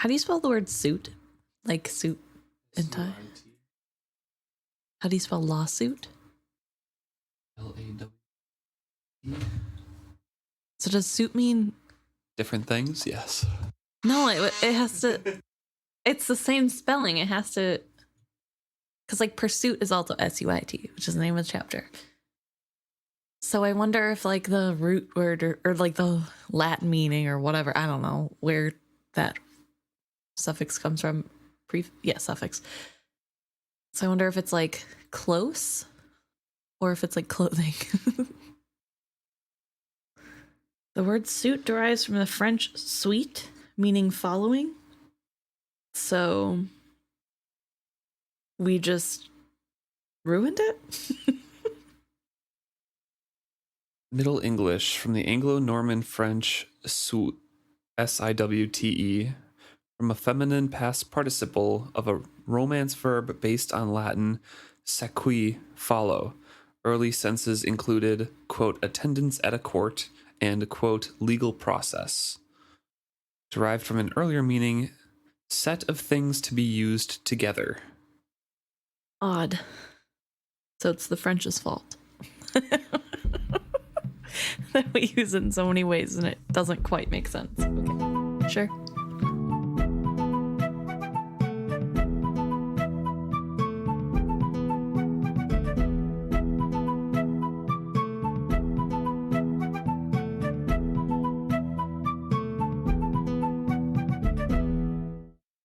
How do you spell the word suit? Like suit and tie? How do you spell lawsuit? L-A-W-E. So does suit mean Different things? Yes. no? It has to. It's the same spelling. It has to, because like pursuit is also S-U-I-T, which is the name of the chapter. So I wonder if like the root word or like the Latin meaning or whatever, I don't know where that suffix comes from. Suffix. So I wonder if it's like close or if it's like clothing. The word suit derives from the French suite, meaning following. So we just ruined it? Middle English from the Anglo-Norman French suite, S-I-W-T-E, from a feminine past participle of a Romance verb based on Latin sequi, follow. Early senses included, quote, attendance at a court and, quote, legal process. Derived from an earlier meaning, set of things to be used together. Odd. So it's the French's fault. That we use it in so many ways and it doesn't quite make sense. Okay. Sure.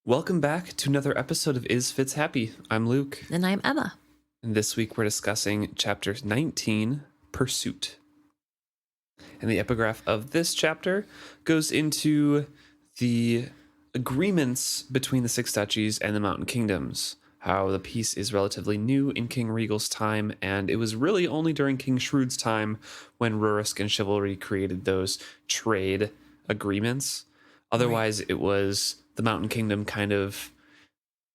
Welcome back to another episode of Is Fitz Happy? I'm Luke. And I'm Emma. And this week we're discussing chapter 19, Pursuit. And the epigraph of this chapter goes into the agreements between the six duchies and the mountain kingdoms. How the peace is relatively new in King Regal's time, and it was really only during King Shrewd's time when Rurik and Chivalry created those trade agreements. Otherwise, It was the mountain kingdom kind of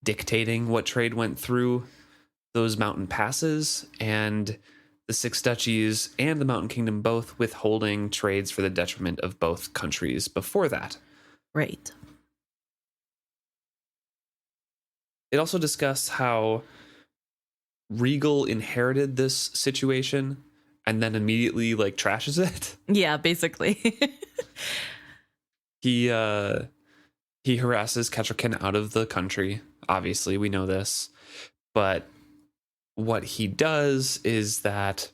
dictating what trade went through those mountain passes, and the six duchies and the mountain kingdom both withholding trades for the detriment of both countries before that. Right. It also discussed how Regal inherited this situation and then immediately like trashes it. Yeah, basically. He harasses Ketterkin out of the country. Obviously, we know this. But what he does is that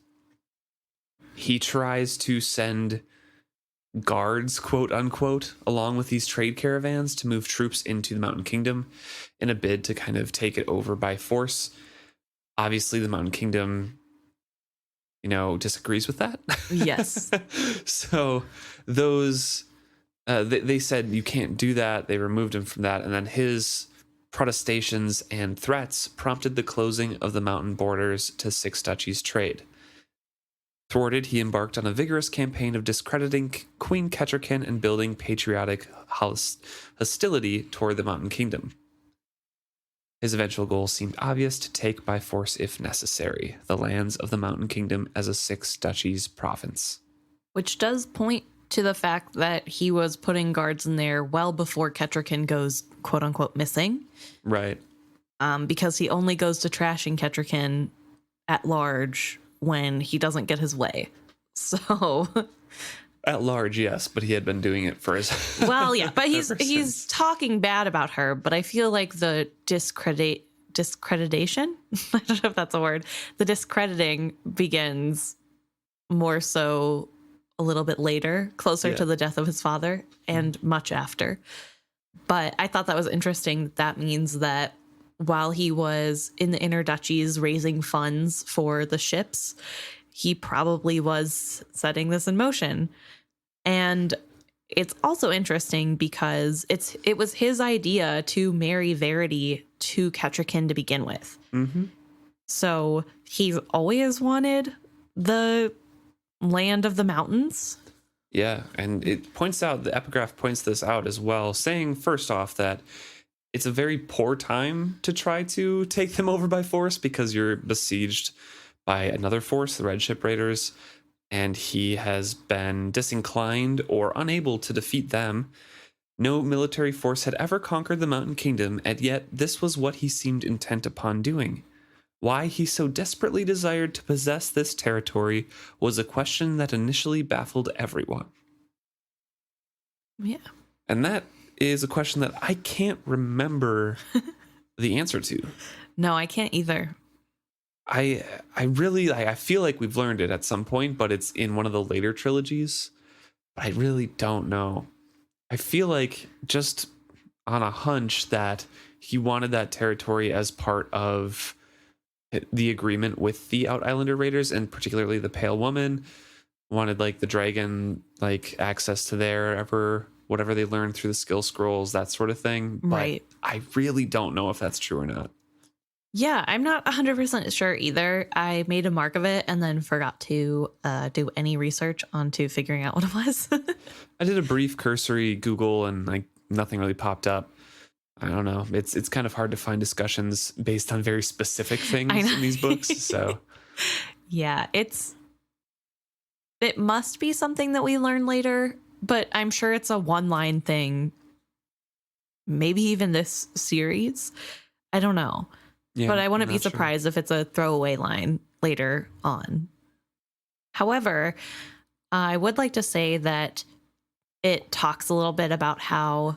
he tries to send guards, quote unquote, along with these trade caravans to move troops into the Mountain Kingdom in a bid to kind of take it over by force. Obviously, the Mountain Kingdom, disagrees with that. Yes. So those, they said you can't do that. They removed him from that. And then his protestations and threats prompted the closing of the mountain borders to six duchies trade. Thwarted, he embarked on a vigorous campaign of discrediting Queen Ketterkin and building patriotic hostility toward the Mountain Kingdom. His eventual goal seemed obvious: to take by force, if necessary, the lands of the Mountain Kingdom as a six duchies province. Which does point to the fact that he was putting guards in there well before Ketterkin goes, quote unquote, missing. Right. Because he only goes to trashing Ketterkin at large when he doesn't get his way. So At large, yes, but he had been doing it for his well, yeah, but he's talking bad about her, but I feel like the discreditation, I don't know if that's a word, the discrediting begins more so a little bit later, closer to the death of his father and much after. But I thought that was interesting. That means that while he was in the inner duchies raising funds for the ships, he probably was setting this in motion. And it's also interesting because it was his idea to marry Verity to Ketterkin to begin with. Mm-hmm. So he's always wanted the land of the mountains. Yeah, and it points out, the epigraph points this out as well, saying first off that it's a very poor time to try to take them over by force because you're besieged by another force, the Red Ship Raiders, and he has been disinclined or unable to defeat them. No military force had ever conquered the Mountain Kingdom, and yet this was what he seemed intent upon doing. Why he so desperately desired to possess this territory was a question that initially baffled everyone. Yeah. And that is a question that I can't remember the answer to. No, I can't either. I really, I feel like we've learned it at some point, but it's in one of the later trilogies. But I really don't know. I feel like just on a hunch that he wanted that territory as part of the agreement with the Out Islander raiders, and particularly the Pale Woman wanted like the dragon, like access to whatever they learned through the skill scrolls, that sort of thing. But Right. I really don't know if that's true or not. Yeah, I'm not 100% sure either. I made a mark of it and then forgot to do any research onto figuring out what it was. I did a brief cursory Google and like nothing really popped up. I don't know. It's kind of hard to find discussions based on very specific things in these books. So yeah, it must be something that we learn later, but I'm sure it's a one-line thing. Maybe even this series. I don't know. yeah, But I wouldn't I'm be not sure. surprised if it's a throwaway line later on. However, I would like to say that it talks a little bit about how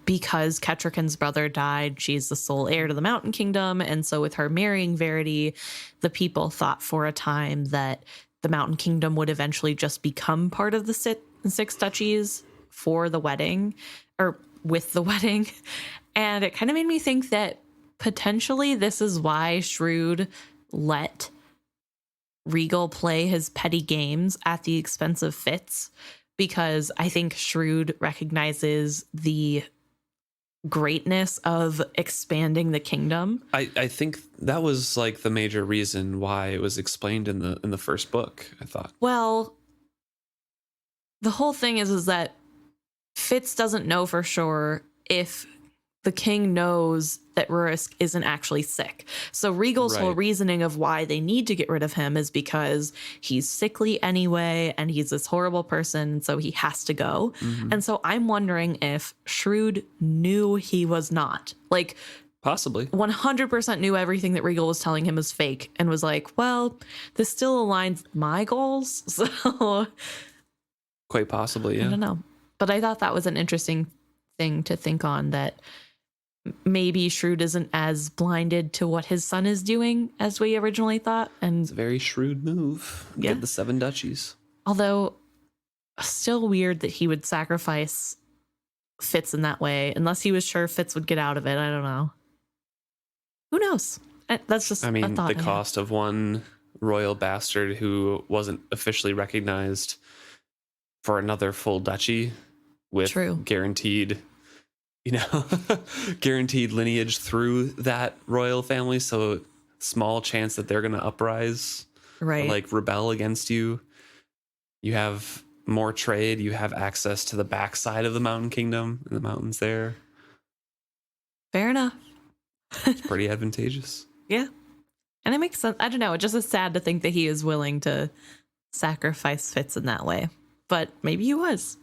because Ketrican's brother died, she's the sole heir to the Mountain Kingdom. And so with her marrying Verity, the people thought for a time that the Mountain Kingdom would eventually just become part of the six duchies for the wedding, or with the wedding. And it kind of made me think that potentially this is why Shrewd let Regal play his petty games at the expense of Fitz, because I think Shrewd recognizes the greatness of expanding the kingdom. I think that was like the major reason why it was explained in the first book, I thought. Well, the whole thing is that Fitz doesn't know for sure if the king knows that Rurisk isn't actually sick. So Regal's whole Right. reasoning of why they need to get rid of him is because he's sickly anyway, and he's this horrible person, and so he has to go. Mhm. And so I'm wondering if Shrewd knew he was not. Like, Possibly. 100% knew everything that Regal was telling him was fake and was like, well, this still aligns with my goals. So Quite possibly, I yeah. don't know. But I thought that was an interesting thing to think on, that maybe Shrewd isn't as blinded to what his son is doing as we originally thought. And It's a very shrewd move. Yeah. Get the 7 duchies. although still weird that he would sacrifice Fitz in that way, unless he was sure Fitz would get out of it. I don't know. Who knows? That's just I a mean, thought the I had. cost of one royal bastard who wasn't officially recognized for another full duchy with True. guaranteed, guaranteed lineage through that royal family. So small chance that they're going to uprise, Right. like rebel against you. You have more trade. You have access to the backside of the Mountain Kingdom and the mountains there. Fair enough. It's pretty advantageous. Yeah. And it makes sense. I don't know. It just is sad to think that he is willing to sacrifice Fitz in that way. But maybe he was.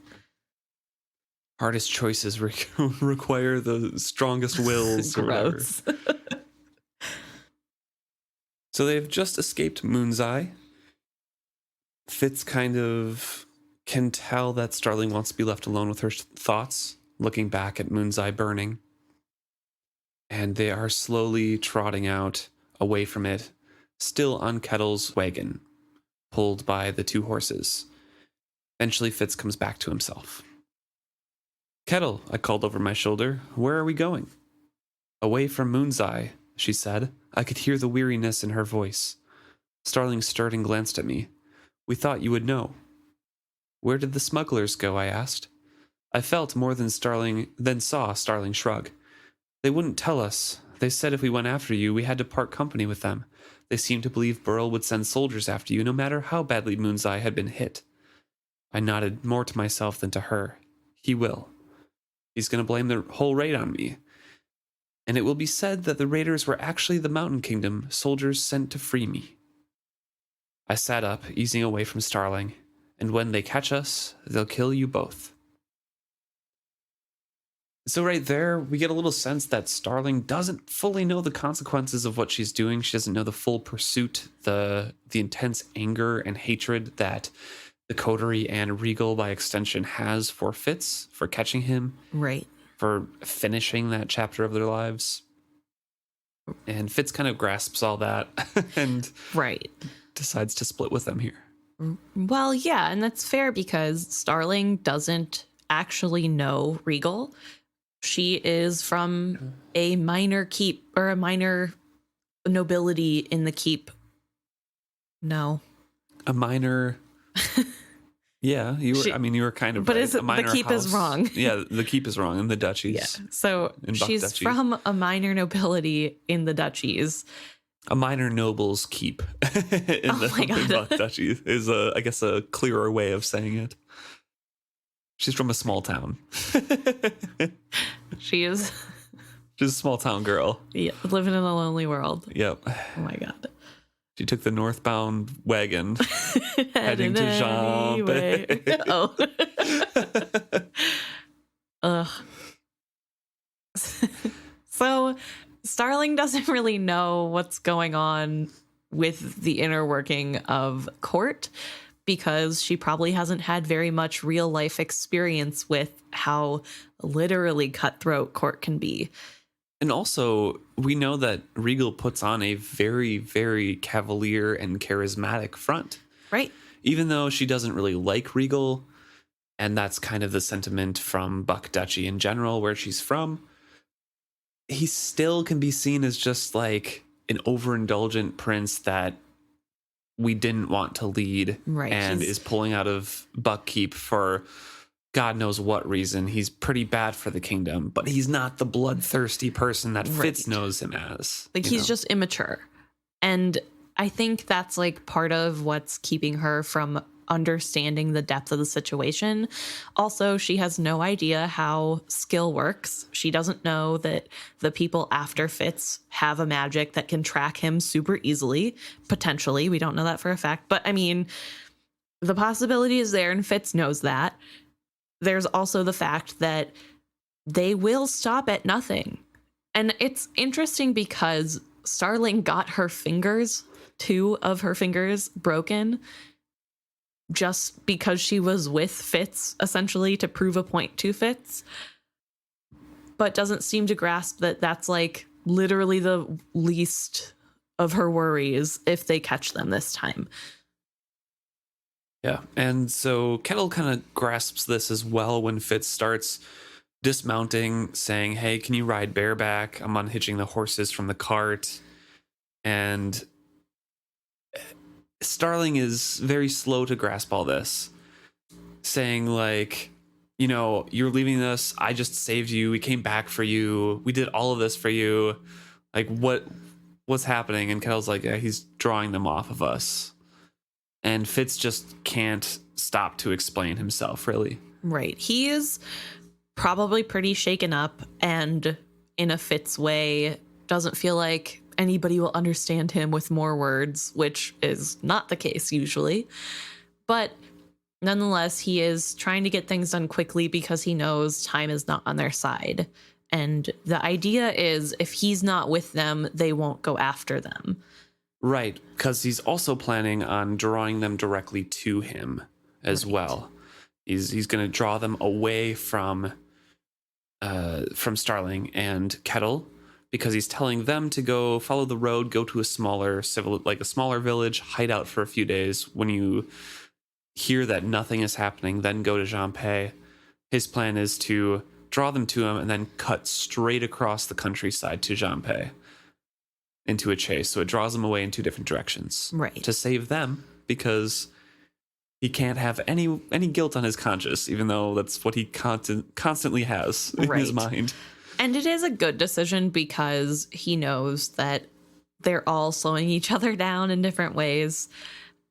Hardest choices require the strongest wills. Or whatever. Gross. So they've just escaped Moon's Eye. Fitz kind of can tell that Starling wants to be left alone with her thoughts, looking back at Moon's Eye burning. And they are slowly trotting out away from it, still on Kettle's wagon, pulled by the 2 horses. Eventually, Fitz comes back to himself. Kettle, I called over my shoulder. Where are we going? Away from Moon's Eye, she said. I could hear the weariness in her voice. Starling stirred and glanced at me. We thought you would know. Where did the smugglers go? I asked. I felt more than saw Starling shrug. They wouldn't tell us. They said if we went after you, we had to part company with them. They seemed to believe Burl would send soldiers after you no matter how badly Moon's Eye had been hit. I nodded more to myself than to her. He will. He's going to blame the whole raid on me. And it will be said that the raiders were actually the Mountain Kingdom soldiers sent to free me. I sat up, easing away from Starling, and when they catch us, they'll kill you both. So right there, we get a little sense that Starling doesn't fully know the consequences of what she's doing. She doesn't know the full pursuit, the intense anger and hatred that the coterie and Regal, by extension, has for Fitz, for catching him, right, for finishing that chapter of their lives. And Fitz kind of grasps all that and right, decides to split with them here. Well, yeah, and that's fair because Starling doesn't actually know Regal. She is from a minor keep or a minor nobility in the keep. No. A minor. Yeah, you were. You were kind of. But right. is it, the keep house. is wrong? Yeah, the keep is wrong in the duchies. Yeah. So she's from a minor nobility in the duchies. A minor noble's keep in the Buck duchy is, I guess, a clearer way of saying it. She's from a small town. She's a small town girl. Yeah, living in a lonely world. Yep. Oh my god. She took the northbound wagon heading to Jean. Oh. Ugh. So Starling doesn't really know what's going on with the inner working of court because she probably hasn't had very much real life experience with how literally cutthroat court can be. And also, we know that Regal puts on a very, very cavalier and charismatic front. Right. Even though she doesn't really like Regal, and that's kind of the sentiment from Buck Duchy in general, where she's from, he still can be seen as just like an overindulgent prince that we didn't want to lead, right, and is pulling out of Buckkeep for God knows what reason. He's pretty bad for the kingdom, but he's not the bloodthirsty person that Fitz knows him as. Like, he's just immature. And I think that's like part of what's keeping her from understanding the depth of the situation. Also, she has no idea how skill works. She doesn't know that the people after Fitz have a magic that can track him super easily. Potentially. We don't know that for a fact. But I mean, the possibility is there, and Fitz knows that. There's also the fact that they will stop at nothing. And it's interesting because Starling got her fingers, 2 of her fingers broken, just because she was with Fitz, essentially, to prove a point to Fitz. But doesn't seem to grasp that that's like literally the least of her worries if they catch them this time. Yeah, and so Kettle kind of grasps this as well when Fitz starts dismounting, saying, "Hey, can you ride bareback? I'm unhitching the horses from the cart." And Starling is very slow to grasp all this, saying like, you know, you're leaving us. I just saved you. We came back for you. We did all of this for you. Like, what's happening? And Kettle's like, yeah, he's drawing them off of us. And Fitz just can't stop to explain himself, really. Right. He is probably pretty shaken up, and in a Fitz way, doesn't feel like anybody will understand him with more words, which is not the case usually. But nonetheless, he is trying to get things done quickly because he knows time is not on their side. And the idea is if he's not with them, they won't go after them. Right, because he's also planning on drawing them directly to him as well. He's going to draw them away from Starling and Kettle, because he's telling them to go follow the road, go to a smaller village, hide out for a few days. When you hear that nothing is happening, then go to Jean. His plan is to draw them to him and then cut straight across the countryside to Jean into a chase. So it draws them away in 2 different directions. Right. To save them, because he can't have any guilt on his conscience, even though that's what he constantly has in his mind. And it is a good decision because he knows that they're all slowing each other down in different ways.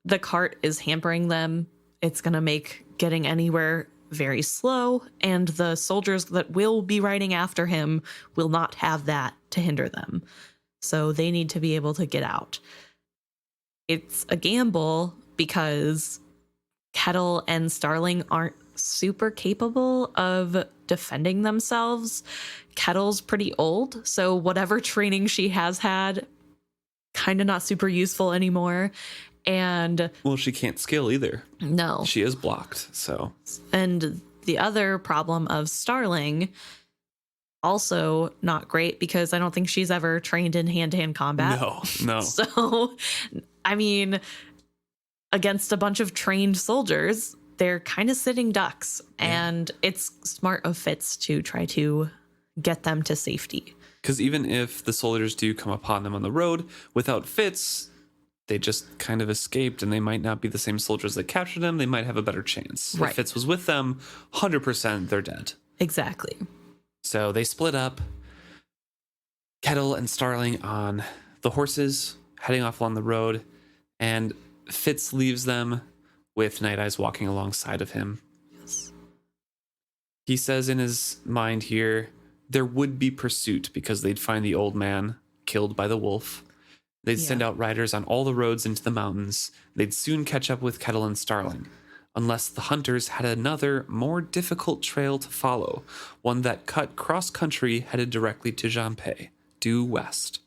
The cart is hampering them. It's going to make getting anywhere very slow, and the soldiers that will be riding after him will not have that to hinder them. So they need to be able to get out. It's a gamble because Kettle and Starling aren't super capable of defending themselves. Kettle's pretty old, so whatever training she has had, kind of not super useful anymore. And well, she can't skill either. No. She is blocked, so. And the other problem of Starling, also not great, because I don't think she's ever trained in hand-to-hand combat. No. So, I mean, against a bunch of trained soldiers, they're kind of sitting ducks. Yeah. And it's smart of Fitz to try to get them to safety. Because even if the soldiers do come upon them on the road, without Fitz, they just kind of escaped, and they might not be the same soldiers that captured them. They might have a better chance. Right. If Fitz was with them, 100% they're dead. Exactly. So they split up, Kettle and Starling on the horses, heading off along the road, and Fitz leaves them with Nighteyes walking alongside of him. Yes. He says in his mind here, there would be pursuit because they'd find the old man killed by the wolf. They'd send out riders on all the roads into the mountains. They'd soon catch up with Kettle and Starling, unless the hunters had another, more difficult trail to follow, one that cut cross-country headed directly to Jampé, due west.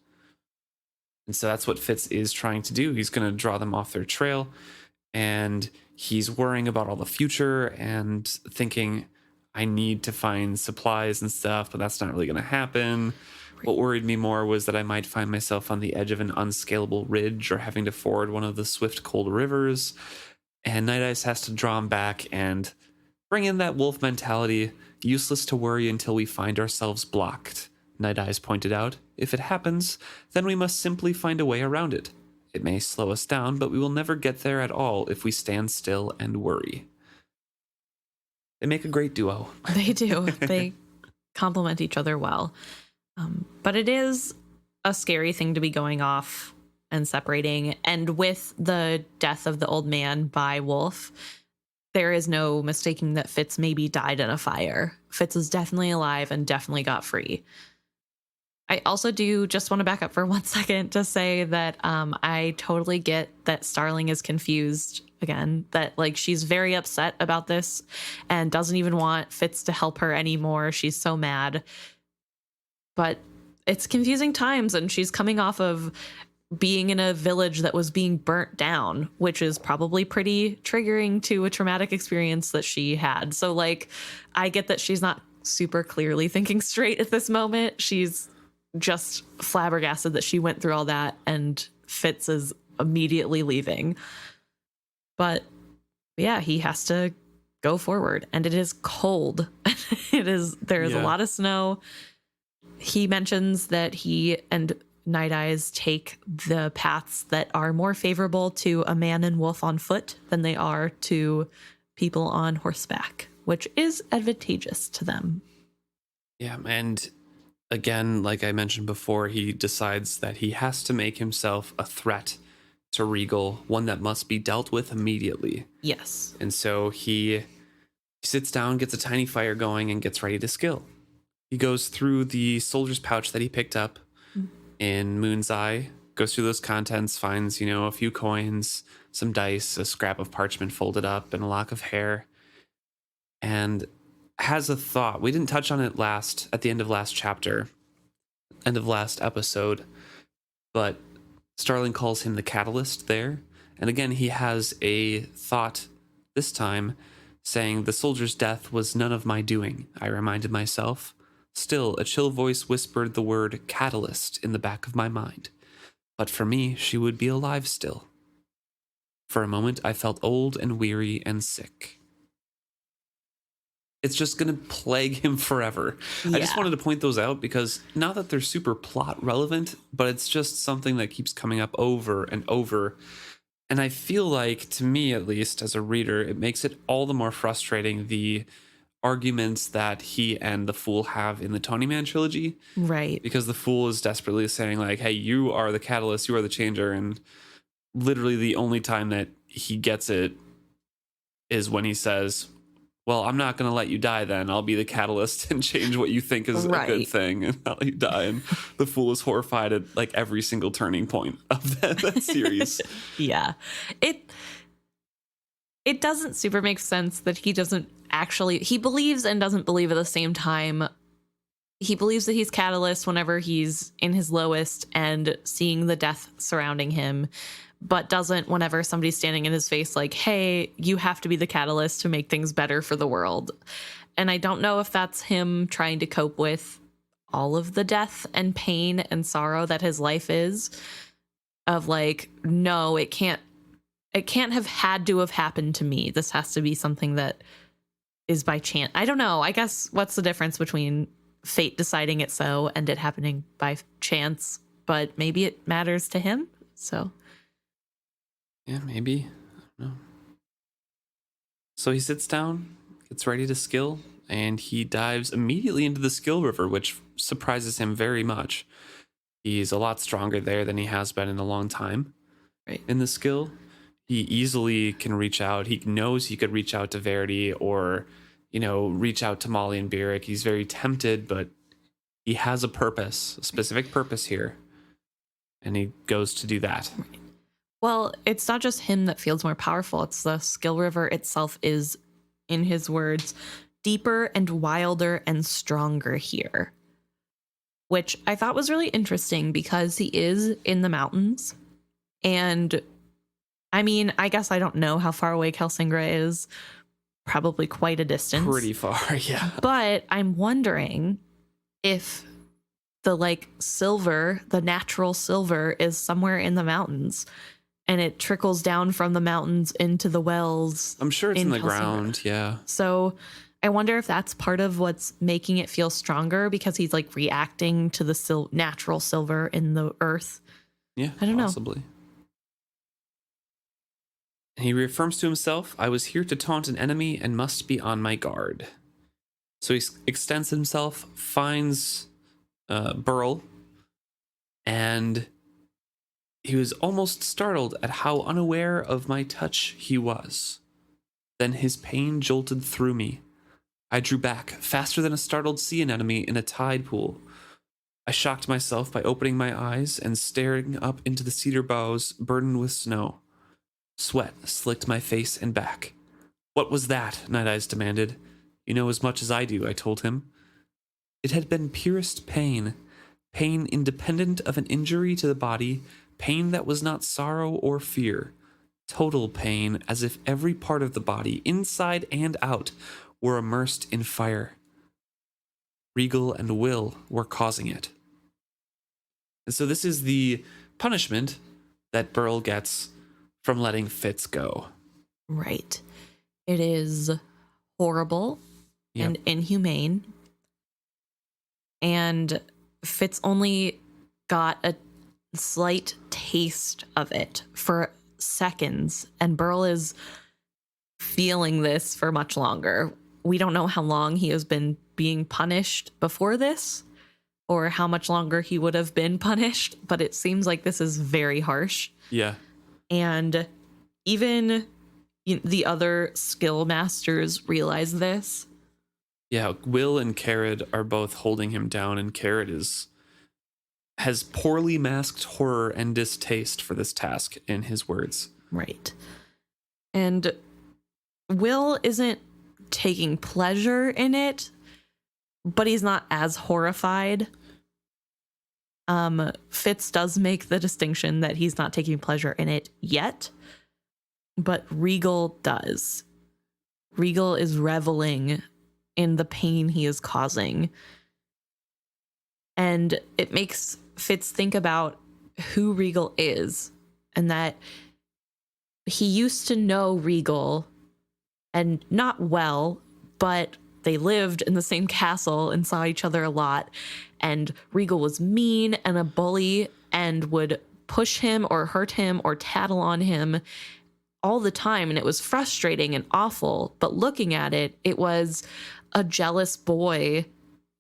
And so that's what Fitz is trying to do. He's going to draw them off their trail, and he's worrying about all the future and thinking, I need to find supplies and stuff, but that's not really going to happen. What worried me more was that I might find myself on the edge of an unscalable ridge or having to ford one of the swift, cold rivers. And Nighteyes has to draw him back and bring in that wolf mentality. Useless to worry until we find ourselves blocked, Nighteyes pointed out. If it happens, then we must simply find a way around it. It may slow us down, but we will never get there at all if we stand still and worry. They make a great duo. They do. They complement each other well. But it is a scary thing to be going off and separating. And with the death of the old man by wolf, there is no mistaking that Fitz maybe died in a fire. Fitz is definitely alive and definitely got free. I also do just want to back up for 1 second to say that I totally get that Starling is confused again, that like she's very upset about this and doesn't even want Fitz to help her anymore. She's so mad. But it's confusing times, and she's coming off of being in a village that was being burnt down, which is probably pretty triggering to a traumatic experience that she had. So, like, I get that she's not super clearly thinking straight at this moment. She's just flabbergasted that she went through all that, and Fitz is immediately leaving. But, yeah, he has to go forward, and it is cold. There is a lot of snow. He mentions that he and Nighteyes take the paths that are more favorable to a man and wolf on foot than they are to people on horseback, which is advantageous to them. Yeah, and again, like I mentioned before, he decides that he has to make himself a threat to Regal, one that must be dealt with immediately. Yes. And so he sits down, gets a tiny fire going, and gets ready to skill. He goes through the soldier's pouch that he picked up in Moon's Eye, goes through those contents, finds, a few coins, some dice, a scrap of parchment folded up, and a lock of hair, and has a thought. We didn't touch on it at the end of last chapter, end of last episode, but Starling calls him the catalyst there. And again, he has a thought this time saying, the soldier's death was none of my doing, I reminded myself. Still, a chill voice whispered the word catalyst in the back of my mind. But for me, she would be alive still. For a moment, I felt old and weary and sick. It's just going to plague him forever. Yeah. I just wanted to point those out because not that they're super plot relevant, but it's just something that keeps coming up over and over. And I feel like, to me at least, as a reader, it makes it all the more frustrating, the arguments that he and the Fool have in the Tony Man trilogy. Right. Because the Fool is desperately saying, like, hey, you are the catalyst, you are the changer. And literally the only time that he gets it is when he says, well, I'm not going to let you die then. I'll be the catalyst and change what you think is a good thing and I'll let you die. And the Fool is horrified at like every single turning point of that series. Yeah. It doesn't super make sense that he doesn't actually, he believes and doesn't believe at the same time. He believes that he's Catalyst whenever he's in his lowest and seeing the death surrounding him, but doesn't whenever somebody's standing in his face like, hey, you have to be the Catalyst to make things better for the world. And I don't know if that's him trying to cope with all of the death and pain and sorrow that his life is, of like, no, it can't have had to have happened to me. This has to be something that is by chance. I don't know. I guess what's the difference between fate deciding it so and it happening by chance? But maybe it matters to him. So yeah, maybe. I don't know. So he sits down, gets ready to skill, and he dives immediately into the skill river, which surprises him very much. He's a lot stronger there than he has been in a long time. Right. In the skill, he easily can reach out. He knows he could reach out to Verity or, reach out to Molly and Beric. He's very tempted, but he has a purpose, a specific purpose here. And he goes to do that. Right. Well, it's not just him that feels more powerful. It's the skill river itself is, in his words, deeper and wilder and stronger here. Which I thought was really interesting because he is in the mountains. And I mean, I guess I don't know how far away Kelsingra is. Probably quite a distance. Pretty far, yeah. But I'm wondering if the silver, the natural silver, is somewhere in the mountains. And it trickles down from the mountains into the wells. I'm sure it's in the Kelsingra. ground, yeah. So I wonder if that's part of what's making it feel stronger, because he's reacting to the natural silver in the earth. Yeah, I don't possibly. He reaffirms to himself, I was here to taunt an enemy and must be on my guard. So he extends himself, finds Burl, and he was almost startled at how unaware of my touch he was. Then his pain jolted through me. I drew back, faster than a startled sea anemone in a tide pool. I shocked myself by opening my eyes and staring up into the cedar boughs burdened with snow. Sweat slicked my face and back. What was that? Nighteyes demanded. You know as much as I do, I told him. It had been purest pain. Pain independent of an injury to the body, pain that was not sorrow or fear. Total pain, as if every part of the body, inside and out, were immersed in fire. Regal and Will were causing it. And so this is the punishment that Burl gets from letting Fitz go. Right. It is horrible and inhumane. And Fitz only got a slight taste of it for seconds, and Burl is feeling this for much longer. We don't know how long he has been being punished before this, or how much longer he would have been punished, but it seems like this is very harsh. Yeah. And even the other skill masters realize this. Yeah, Will and Carrot are both holding him down, and Carrot has poorly masked horror and distaste for this task, in his words. Right. And Will isn't taking pleasure in it, but he's not as horrified. Fitz does make the distinction that he's not taking pleasure in it yet, but Regal does. Regal is reveling in the pain he is causing. And it makes Fitz think about who Regal is, and that he used to know Regal, and not well, but they lived in the same castle and saw each other a lot. And Regal was mean and a bully and would push him or hurt him or tattle on him all the time. And it was frustrating and awful. But looking at it, it was a jealous boy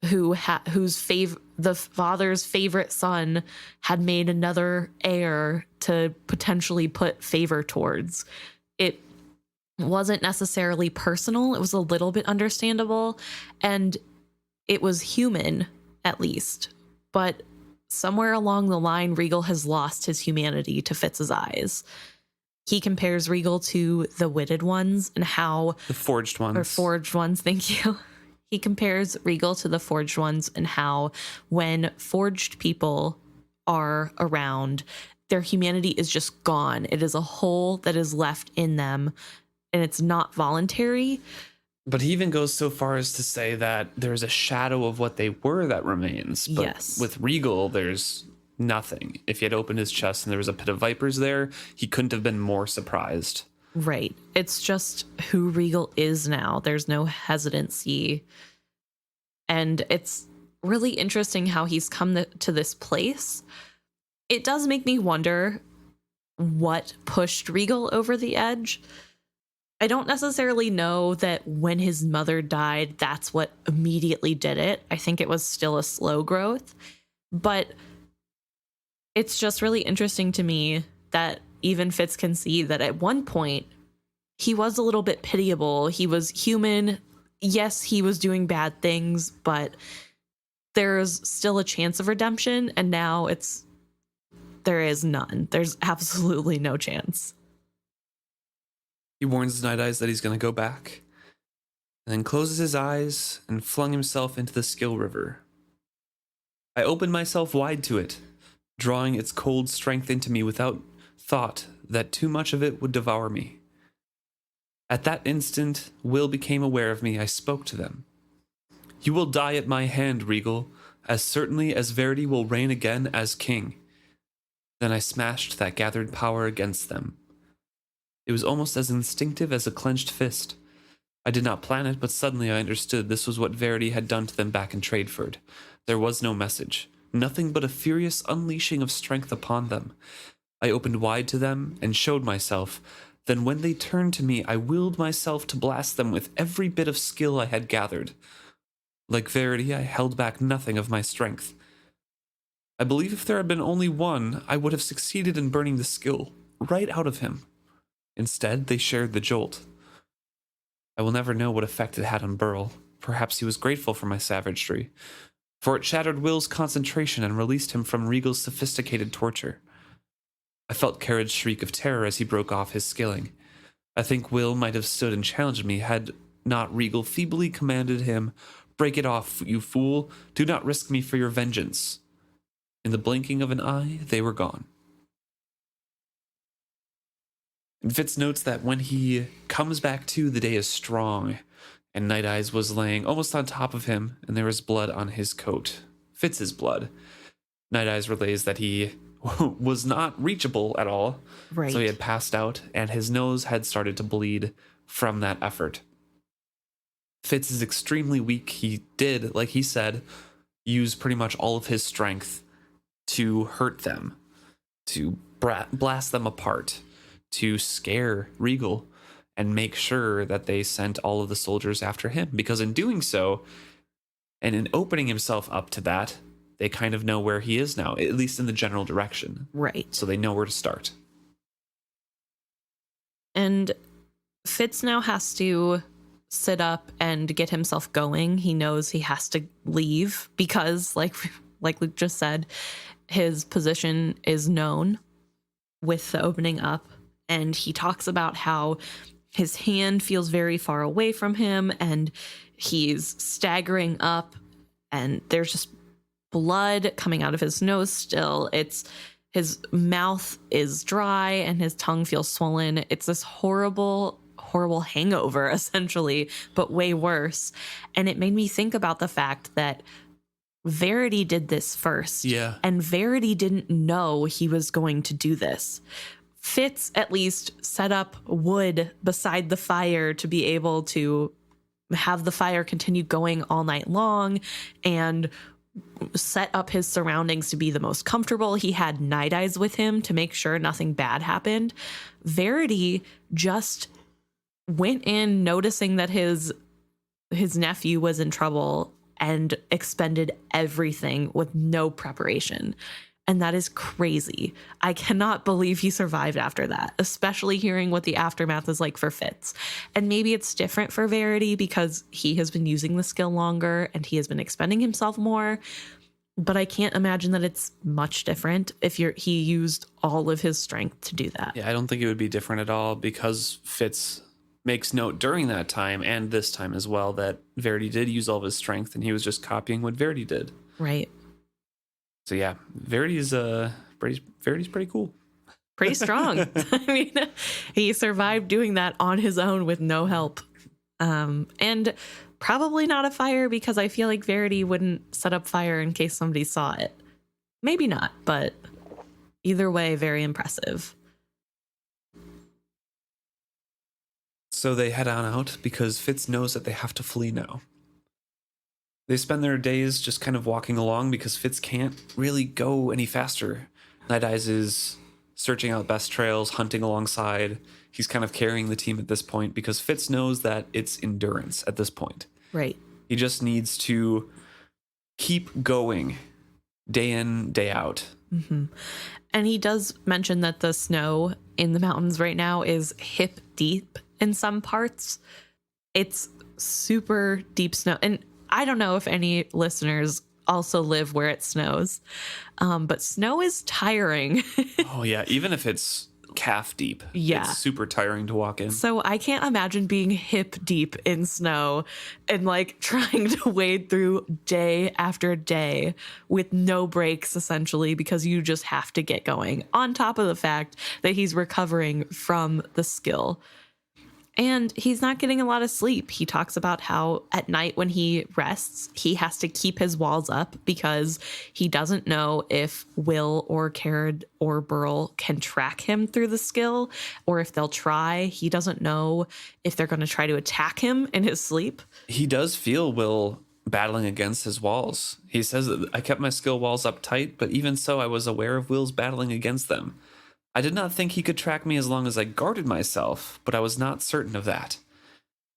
the father's favorite son had made another heir to potentially put favor towards. It wasn't necessarily personal. It was a little bit understandable, and it was human, at least. But somewhere along the line, Regal has lost his humanity to Fitz's eyes. he compares Regal to the witted ones and how The forged ones. or forged ones, thank you. He compares Regal to the forged ones and how when forged people are around, their humanity is just gone. It is a hole that is left in them, and it's not voluntary. But he even goes so far as to say that there's a shadow of what they were that remains. But Yes. with Regal, there's nothing. If he had opened his chest and there was a pit of vipers there, he couldn't have been more surprised. Right. It's just who Regal is now. There's no hesitancy. And it's really interesting how he's come to this place. It does make me wonder what pushed Regal over the edge. I don't necessarily know that when his mother died, that's what immediately did it. I think it was still a slow growth. But it's just really interesting to me that even Fitz can see that at one point, he was a little bit pitiable. He was human. Yes, he was doing bad things, but there's still a chance of redemption. And now there is none. There's absolutely no chance. He warns Nighteyes that he's going to go back, and then closes his eyes and flung himself into the skill river. I opened myself wide to it, drawing its cold strength into me without thought that too much of it would devour me. At that instant, Will became aware of me. I spoke to them. You will die at my hand, Regal, as certainly as Verity will reign again as king. Then I smashed that gathered power against them. It was almost as instinctive as a clenched fist. I did not plan it, but suddenly I understood this was what Verity had done to them back in Tradeford. There was no message, nothing but a furious unleashing of strength upon them. I opened wide to them and showed myself. Then when they turned to me, I willed myself to blast them with every bit of skill I had gathered. Like Verity, I held back nothing of my strength. I believe if there had been only one, I would have succeeded in burning the skill right out of him. Instead, they shared the jolt. I will never know what effect it had on Burl. Perhaps he was grateful for my savagery, for it shattered Will's concentration and released him from Regal's sophisticated torture. I felt Carrige's shriek of terror as he broke off his skilling. I think Will might have stood and challenged me had not Regal feebly commanded him, "Break it off, you fool! Do not risk me for your vengeance." In the blinking of an eye, they were gone. And Fitz notes that when he comes back to, the day is strong, and Nighteyes was laying almost on top of him, and there was blood on his coat. Fitz's blood. Nighteyes relays that he was not reachable at all, Right. so he had passed out, and his nose had started to bleed from that effort. Fitz is extremely weak. He did, like he said, use pretty much all of his strength to hurt them, to blast them apart, to scare Regal and make sure that they sent all of the soldiers after him. Because in doing so, and in opening himself up to that, they kind of know where he is now, at least in the general direction. Right. So they know where to start. And Fitz now has to sit up and get himself going. He knows he has to leave because, like Luke just said, his position is known with the opening up. And he talks about how his hand feels very far away from him and he's staggering up and there's just blood coming out of his nose still. His mouth is dry and his tongue feels swollen. It's this horrible hangover, essentially, but way worse. And it made me think about the fact that Verity did this first. Yeah. And Verity didn't know he was going to do this. Fitz at least set up wood beside the fire to be able to have the fire continue going all night long and set up his surroundings to be the most comfortable. He had Nighteyes with him to make sure nothing bad happened. Verity just went in noticing that his nephew was in trouble and expended everything with no preparation. And that is crazy. I cannot believe he survived after that, especially hearing what the aftermath is like for Fitz. And maybe it's different for Verity because he has been using the skill longer and he has been expending himself more. But I can't imagine that it's much different if he used all of his strength to do that. Yeah, I don't think it would be different at all because Fitz makes note during that time and this time as well that Verity did use all of his strength and he was just copying what Verity did. Right. So yeah, Verity's pretty cool. Pretty strong. I mean, he survived doing that on his own with no help. And probably not a fire because I feel like Verity wouldn't set up fire in case somebody saw it. Maybe not, but either way, very impressive. So they head on out because Fitz knows that they have to flee now. They spend their days just kind of walking along because Fitz can't really go any faster. Nighteyes is searching out best trails, hunting alongside. He's kind of carrying the team at this point because Fitz knows that it's endurance at this point. Right. He just needs to keep going day in, day out. Mm-hmm. And he does mention that the snow in the mountains right now is hip deep in some parts. It's super deep snow. And I don't know if any listeners also live where it snows, but snow is tiring. Oh, yeah. Even if it's calf deep. Yeah. It's super tiring to walk in. So I can't imagine being hip deep in snow and like trying to wade through day after day with no breaks, essentially, because you just have to get going, on top of the fact that he's recovering from the skill. And he's not getting a lot of sleep. He talks about how at night when he rests, he has to keep his walls up because he doesn't know if Will or Carrot or Burl can track him through the skill, or if they'll try. He doesn't know if they're going to try to attack him in his sleep. He does feel Will battling against his walls. He says that I kept my skill walls up tight, but even so, I was aware of Will's battling against them. I did not think he could track me as long as I guarded myself, but I was not certain of that.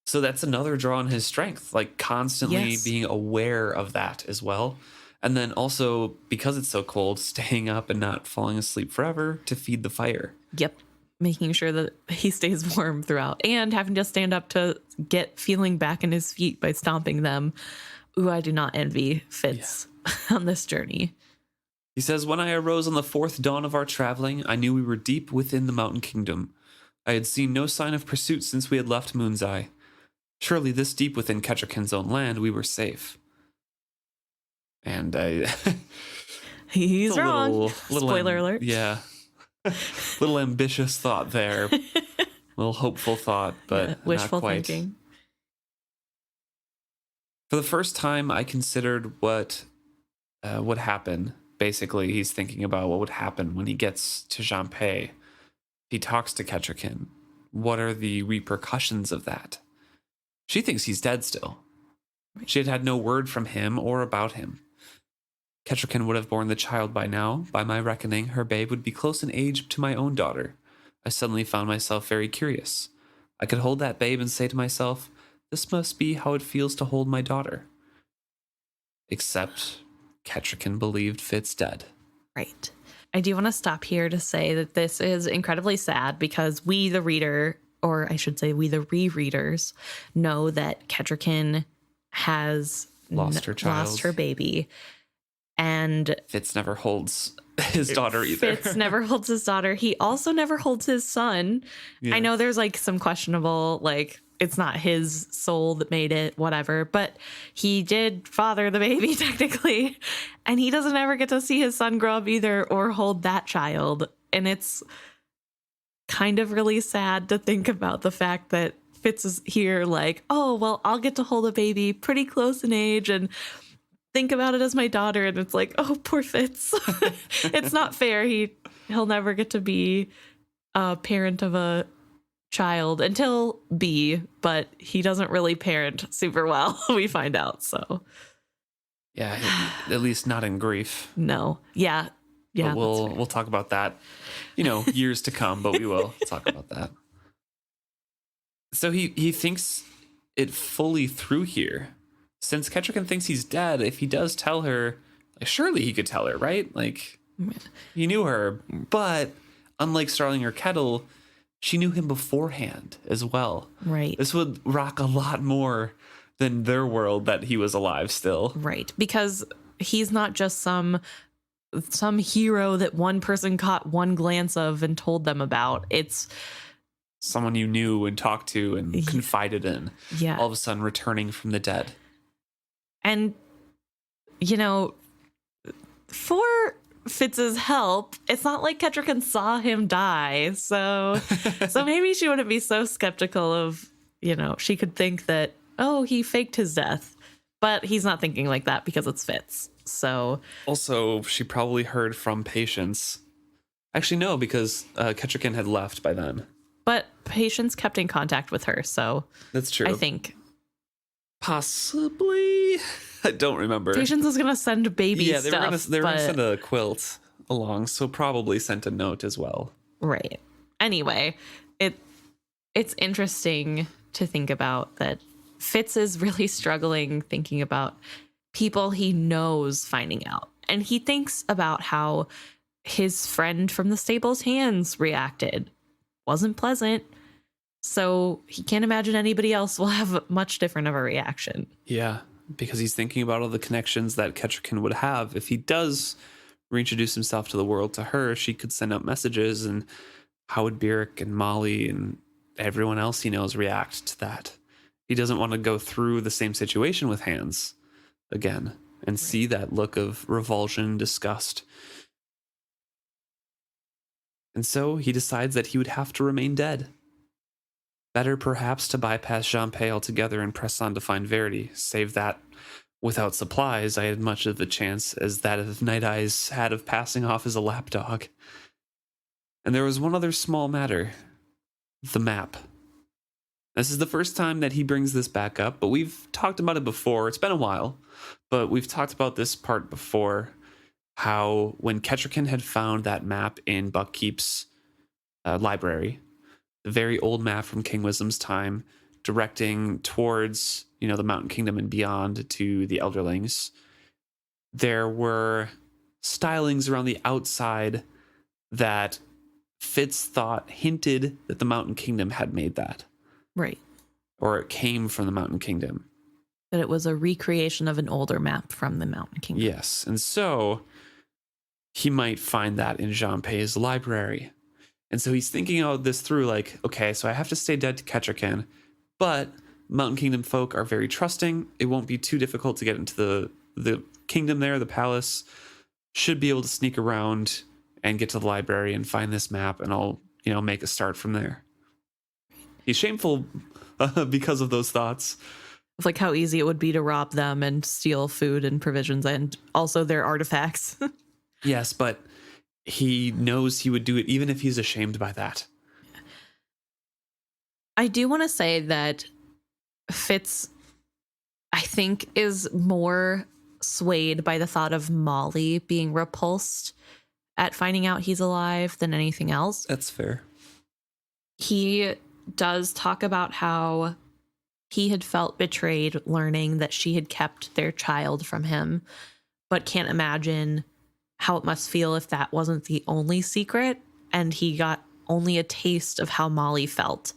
So that's another draw on his strength, like constantly being aware of that as well. And then also, because it's so cold, staying up and not falling asleep forever to feed the fire. Yep. Making sure that he stays warm throughout and having to stand up to get feeling back in his feet by stomping them. Ooh, I do not envy Fitz on this journey. He says, when I arose on the fourth dawn of our traveling, I knew we were deep within the mountain kingdom. I had seen no sign of pursuit since we had left Moon's Eye. Surely this deep within Ketcherkin's own land, we were safe. And he's wrong. Spoiler alert. Yeah. Little ambitious thought there. Little hopeful thought, but wishful not quite. thinking. For the first time, I considered what would happen. Basically, he's thinking about what would happen when he gets to Jampé. He talks to Ketcherkin. What are the repercussions of that? She thinks he's dead still. She had had no word from him or about him. Ketcherkin would have borne the child by now. By my reckoning, her babe would be close in age to my own daughter. I suddenly found myself very curious. I could hold that babe and say to myself, this must be how it feels to hold my daughter. Except Ketcherkin believed Fitz dead. Right. I do want to stop here to say that this is incredibly sad because we, the reader, or I should say we, the rereaders, know that Ketcherkin has lost her baby. And Fitz never holds his daughter either. Fitz never holds his daughter. He also never holds his son. Yeah. I know there's like some questionable, like, it's not his soul that made it, whatever, but he did father the baby technically, and he doesn't ever get to see his son grow up either or hold that child. And it's kind of really sad to think about the fact that Fitz is here like, oh, well, I'll get to hold a baby pretty close in age and think about it as my daughter. And it's like, oh, poor Fitz. It's not fair. He'll never get to be a parent of a child until B, but he doesn't really parent super well, we find out. So yeah, at least not in grief. No. Yeah. But we'll talk about that, years to come, but we will talk about that. So he thinks it fully through here. Since Ketcherkin thinks he's dead, if he does tell her, surely he could tell her, right? Like, he knew her, but unlike Starling or Kettle, she knew him beforehand as well. Right. This would rock a lot more than their world that he was alive still. Right. Because he's not just some hero that one person caught one glance of and told them about. It's someone you knew and talked to and confided in. Yeah. All of a sudden returning from the dead. And, for Fitz's help, it's not like Kettrican saw him die. So maybe she wouldn't be so skeptical of, she could think that, oh, he faked his death. But he's not thinking like that because it's Fitz. So also, she probably heard from Patience. Actually, no, because Kettrican had left by then. But Patience kept in contact with her, so that's true. I think possibly. I don't remember. Patience was gonna send baby stuff. They were gonna send a quilt along, so probably sent a note as well. Right. Anyway, it's interesting to think about that Fitz is really struggling thinking about people he knows finding out. And he thinks about how his friend from the stable's hands reacted. Wasn't pleasant. So he can't imagine anybody else will have much different of a reaction. Yeah, because he's thinking about all the connections that Kettrican would have. If he does reintroduce himself to the world to her, she could send out messages, and how would Byrrc and Molly and everyone else he knows react to that? He doesn't want to go through the same situation with Hands again and see that look of revulsion, disgust. And so he decides that he would have to remain dead. Better perhaps to bypass Jean-Pay altogether and press on to find Verity, save that without supplies I had much of a chance as that of Nighteyes had of passing off as a lapdog. And there was one other small matter. The map. This is the first time that he brings this back up, but we've talked about it before. It's been a while, but we've talked about this part before. How when Kettrican had found that map in Buckkeep's library, the very old map from King Wisdom's time, directing towards, the Mountain Kingdom and beyond to the Elderlings, there were stylings around the outside that Fitz thought hinted that the Mountain Kingdom had made that. Right. Or it came from the Mountain Kingdom. That it was a recreation of an older map from the Mountain Kingdom. Yes. And so he might find that in Jean-Pay's library. And so he's thinking all this through, like, okay, so I have to stay dead to Kettrican, but Mountain Kingdom folk are very trusting. It won't be too difficult to get into the kingdom there, the palace. Should be able to sneak around and get to the library and find this map, and I'll, make a start from there. He's shameful because of those thoughts. Of like how easy it would be to rob them and steal food and provisions and also their artifacts. Yes, but he knows he would do it even if he's ashamed by that. I do want to say that Fitz, I think, is more swayed by the thought of Molly being repulsed at finding out he's alive than anything else. That's fair. He does talk about how he had felt betrayed learning that she had kept their child from him, but can't imagine how it must feel if that wasn't the only secret and he got only a taste of how Molly felt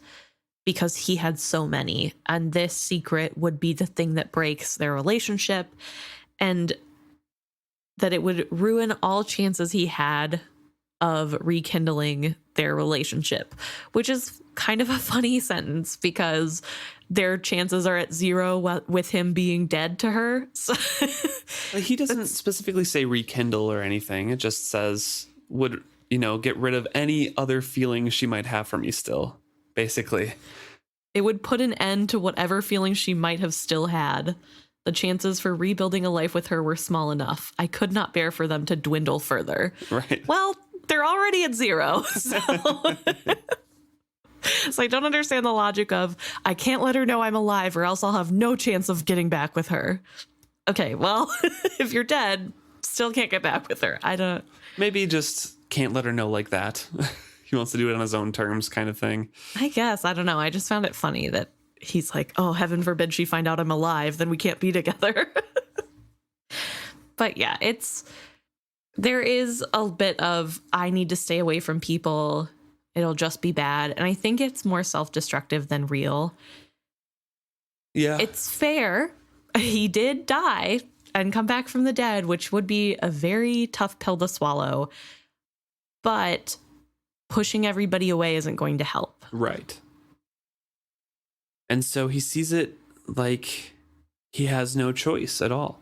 because he had so many, and this secret would be the thing that breaks their relationship, and that it would ruin all chances he had of rekindling their relationship, which is kind of a funny sentence because their chances are at zero with him being dead to her. So he doesn't specifically say rekindle or anything. It just says would, get rid of any other feelings she might have for me still, basically. It would put an end to whatever feelings she might have still had. The chances for rebuilding a life with her were small enough. I could not bear for them to dwindle further. Right. Well, they're already at zero. So. So I don't understand the logic of, I can't let her know I'm alive or else I'll have no chance of getting back with her. Okay, well, if you're dead, still can't get back with her. I don't... Maybe just can't let her know like that. He wants to do it on his own terms kind of thing. I guess. I don't know. I just found it funny that he's like, oh, heaven forbid she find out I'm alive, then we can't be together. But yeah, there is a bit of, I need to stay away from people. It'll just be bad. And I think it's more self-destructive than real. Yeah. It's fair. He did die. and come back from the dead, which would be a very tough pill to swallow. But pushing everybody away isn't going to help. Right. And so he sees it like he has no choice at all.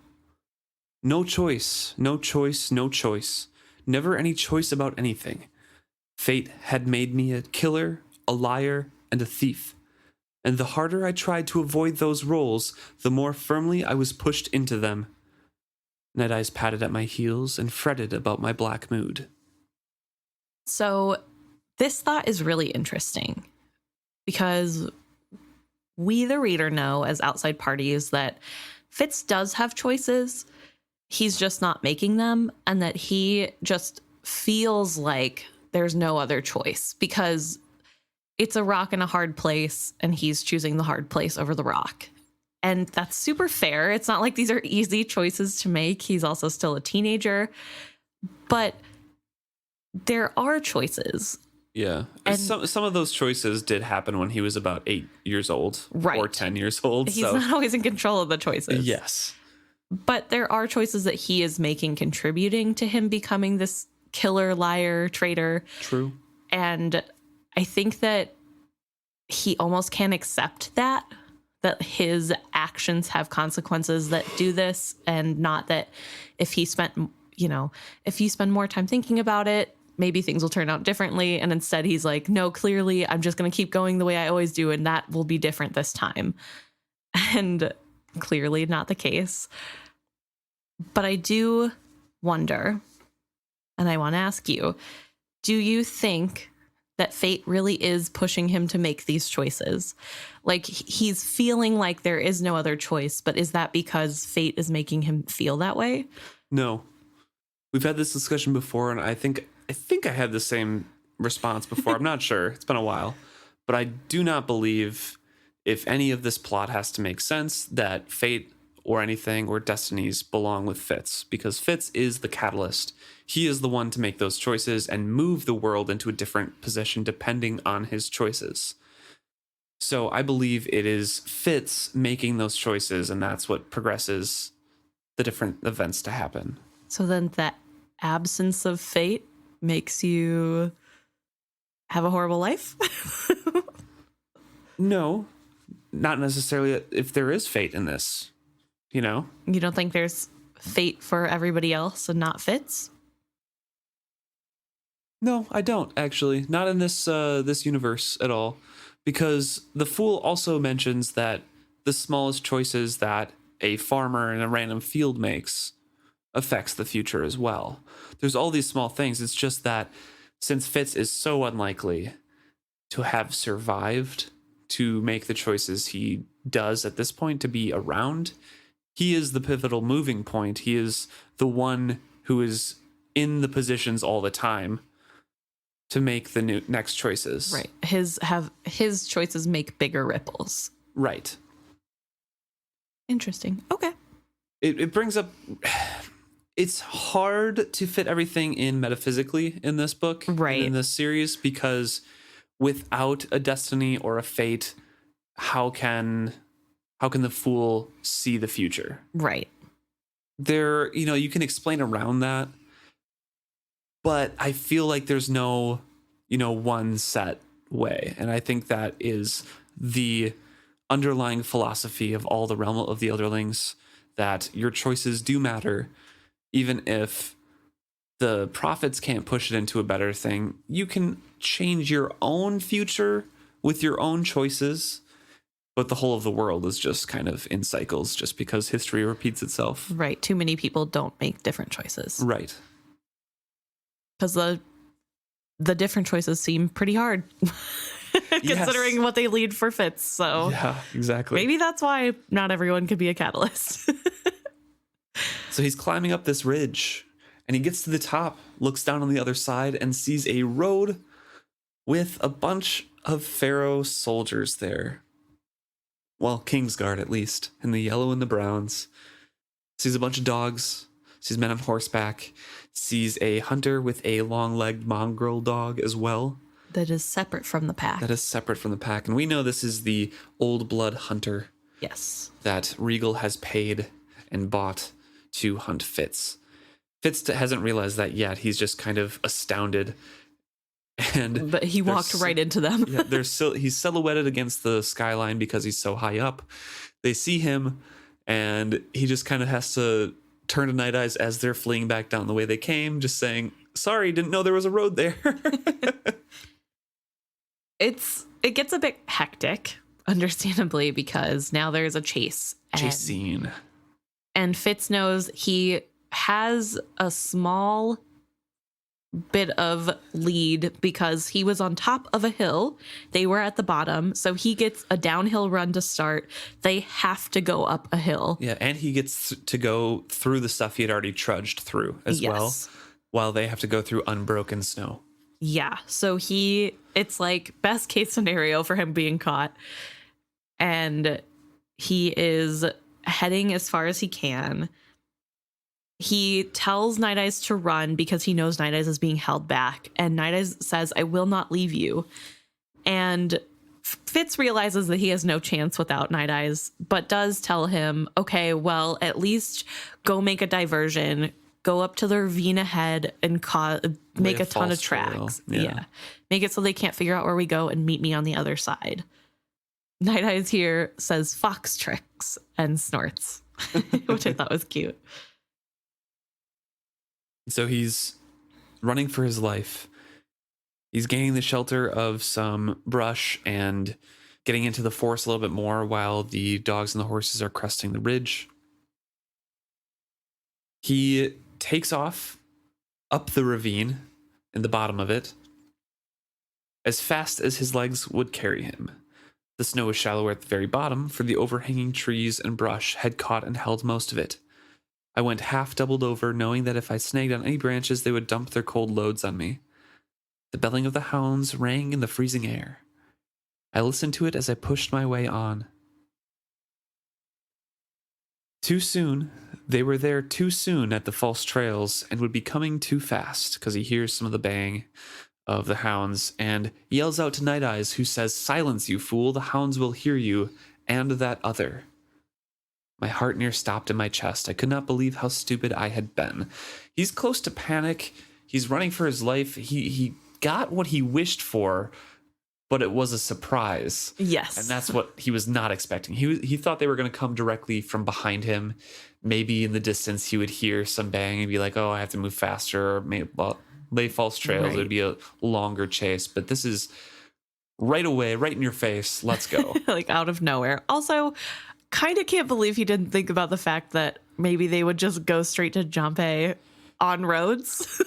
No choice, no choice, no choice. Never any choice about anything. Fate had made me a killer, a liar, and a thief. And the harder I tried to avoid those roles, the more firmly I was pushed into them. Nighteyes patted at my heels and fretted about my black mood. So this thought is really interesting because we, the reader, know as outside parties that Fitz does have choices. He's just not making them, and that he just feels like there's no other choice because it's a rock in a hard place and he's choosing the hard place over the rock. And that's super fair. It's not like these are easy choices to make. He's also still a teenager, but there are choices. Yeah. And some of those choices did happen when he was about 8 years old, right, or 10 years old. He's not always in control of the choices. Yes. But there are choices that he is making contributing to him becoming this killer, liar, traitor. True. And I think that he almost can't accept that his actions have consequences that do this, and not that if he spent, if you spend more time thinking about it, maybe things will turn out differently. And instead he's like, no, clearly I'm just going to keep going the way I always do, and that will be different this time. And clearly not the case. But I do wonder, and I want to ask you, do you think that fate really is pushing him to make these choices? Like, he's feeling like there is no other choice, but is that because fate is making him feel that way? No. We've had this discussion before, and I think I had the same response before. I'm not sure. It's been a while. But I do not believe, if any of this plot has to make sense, that fate or anything or destinies belong with Fitz, because Fitz is the catalyst. He is the one to make those choices and move the world into a different position depending on his choices. So I believe it is Fitz making those choices, and that's what progresses the different events to happen. So then that absence of fate makes you have a horrible life? No, not necessarily if there is fate in this, You don't think there's fate for everybody else and not Fitz? No, I don't, actually. Not in this universe at all. Because the Fool also mentions that the smallest choices that a farmer in a random field makes affects the future as well. There's all these small things. It's just that since Fitz is so unlikely to have survived to make the choices he does at this point, to be around, he is the pivotal moving point. He is the one who is in the positions all the time to make the next choices. Right. His choices make bigger ripples. Right. Interesting. Okay. It brings up... It's hard to fit everything in metaphysically in this book, right, in this series, because without a destiny or a fate, how can the Fool see the future? Right. There, you can explain around that, but I feel like there's no, one set way. And I think that is the underlying philosophy of all the realm of the Elderlings, that your choices do matter. Even if the prophets can't push it into a better thing, you can change your own future with your own choices. But the whole of the world is just kind of in cycles just because history repeats itself. Right. Too many people don't make different choices. Right. Because the different choices seem pretty hard considering what they lead for Fitz. So yeah, exactly. Maybe that's why not everyone could be a catalyst. So he's climbing up this ridge, and he gets to the top, looks down on the other side, and sees a road with a bunch of Pharaoh soldiers there. Well, Kingsguard, at least, in the yellow and the browns. Sees a bunch of dogs, sees men on horseback, sees a hunter with a long-legged mongrel dog as well. That is separate from the pack. And we know this is the old blood hunter. Yes. That Regal has paid and bought to hunt Fitz. Fitz hasn't realized that yet. He's just kind of astounded. But he walked right into them. Yeah, he's silhouetted against the skyline because he's so high up. They see him, and he just kind of has to turn to Nighteyes as they're fleeing back down the way they came, just saying, "Sorry, didn't know there was a road there." It gets a bit hectic, understandably, because now there's a chase scene. And Fitz knows he has a small bit of lead because he was on top of a hill. They were at the bottom, so he gets a downhill run to start. They have to go up a hill. Yeah, and he gets to go through the stuff he had already trudged through as well, while they have to go through unbroken snow. Yeah, so it's like best case scenario for him being caught. And he is heading as far as he can. He tells Nighteyes to run because he knows Nighteyes is being held back. And Nighteyes says, "I will not leave you." And Fitz realizes that he has no chance without Nighteyes, but does tell him, okay, well, at least go make a diversion. Go up to the ravine ahead and make a ton of tracks. Yeah. Make it so they can't figure out where we go and meet me on the other side. Nighteyes here says fox tricks and snorts, which I thought was cute. So he's running for his life. He's gaining the shelter of some brush and getting into the forest a little bit more while the dogs and the horses are cresting the ridge. He takes off up the ravine in the bottom of it as fast as his legs would carry him. The snow was shallower at the very bottom, for the overhanging trees and brush had caught and held most of it. I went half doubled over, knowing that if I snagged on any branches, they would dump their cold loads on me. The belling of the hounds rang in the freezing air. I listened to it as I pushed my way on. Too soon, they were there too soon at the false trails and would be coming too fast, because he hears some of the bang of the hounds and yells out to Nighteyes, who says, "Silence, you fool, the hounds will hear you, and that other." My heart near stopped in my chest. I could not believe how stupid I had been. He's close to panic. He's running for his life. He got what he wished for, but it was a surprise. Yes. And that's what he was not expecting. He thought they were going to come directly from behind him. Maybe in the distance he would hear some bang and be like, "Oh, I have to move faster," or maybe lay false trails. Right. It would be a longer chase. But this is right away, right in your face. Let's go. Like out of nowhere. Also, kind of can't believe he didn't think about the fact that maybe they would just go straight to Jumpe on roads.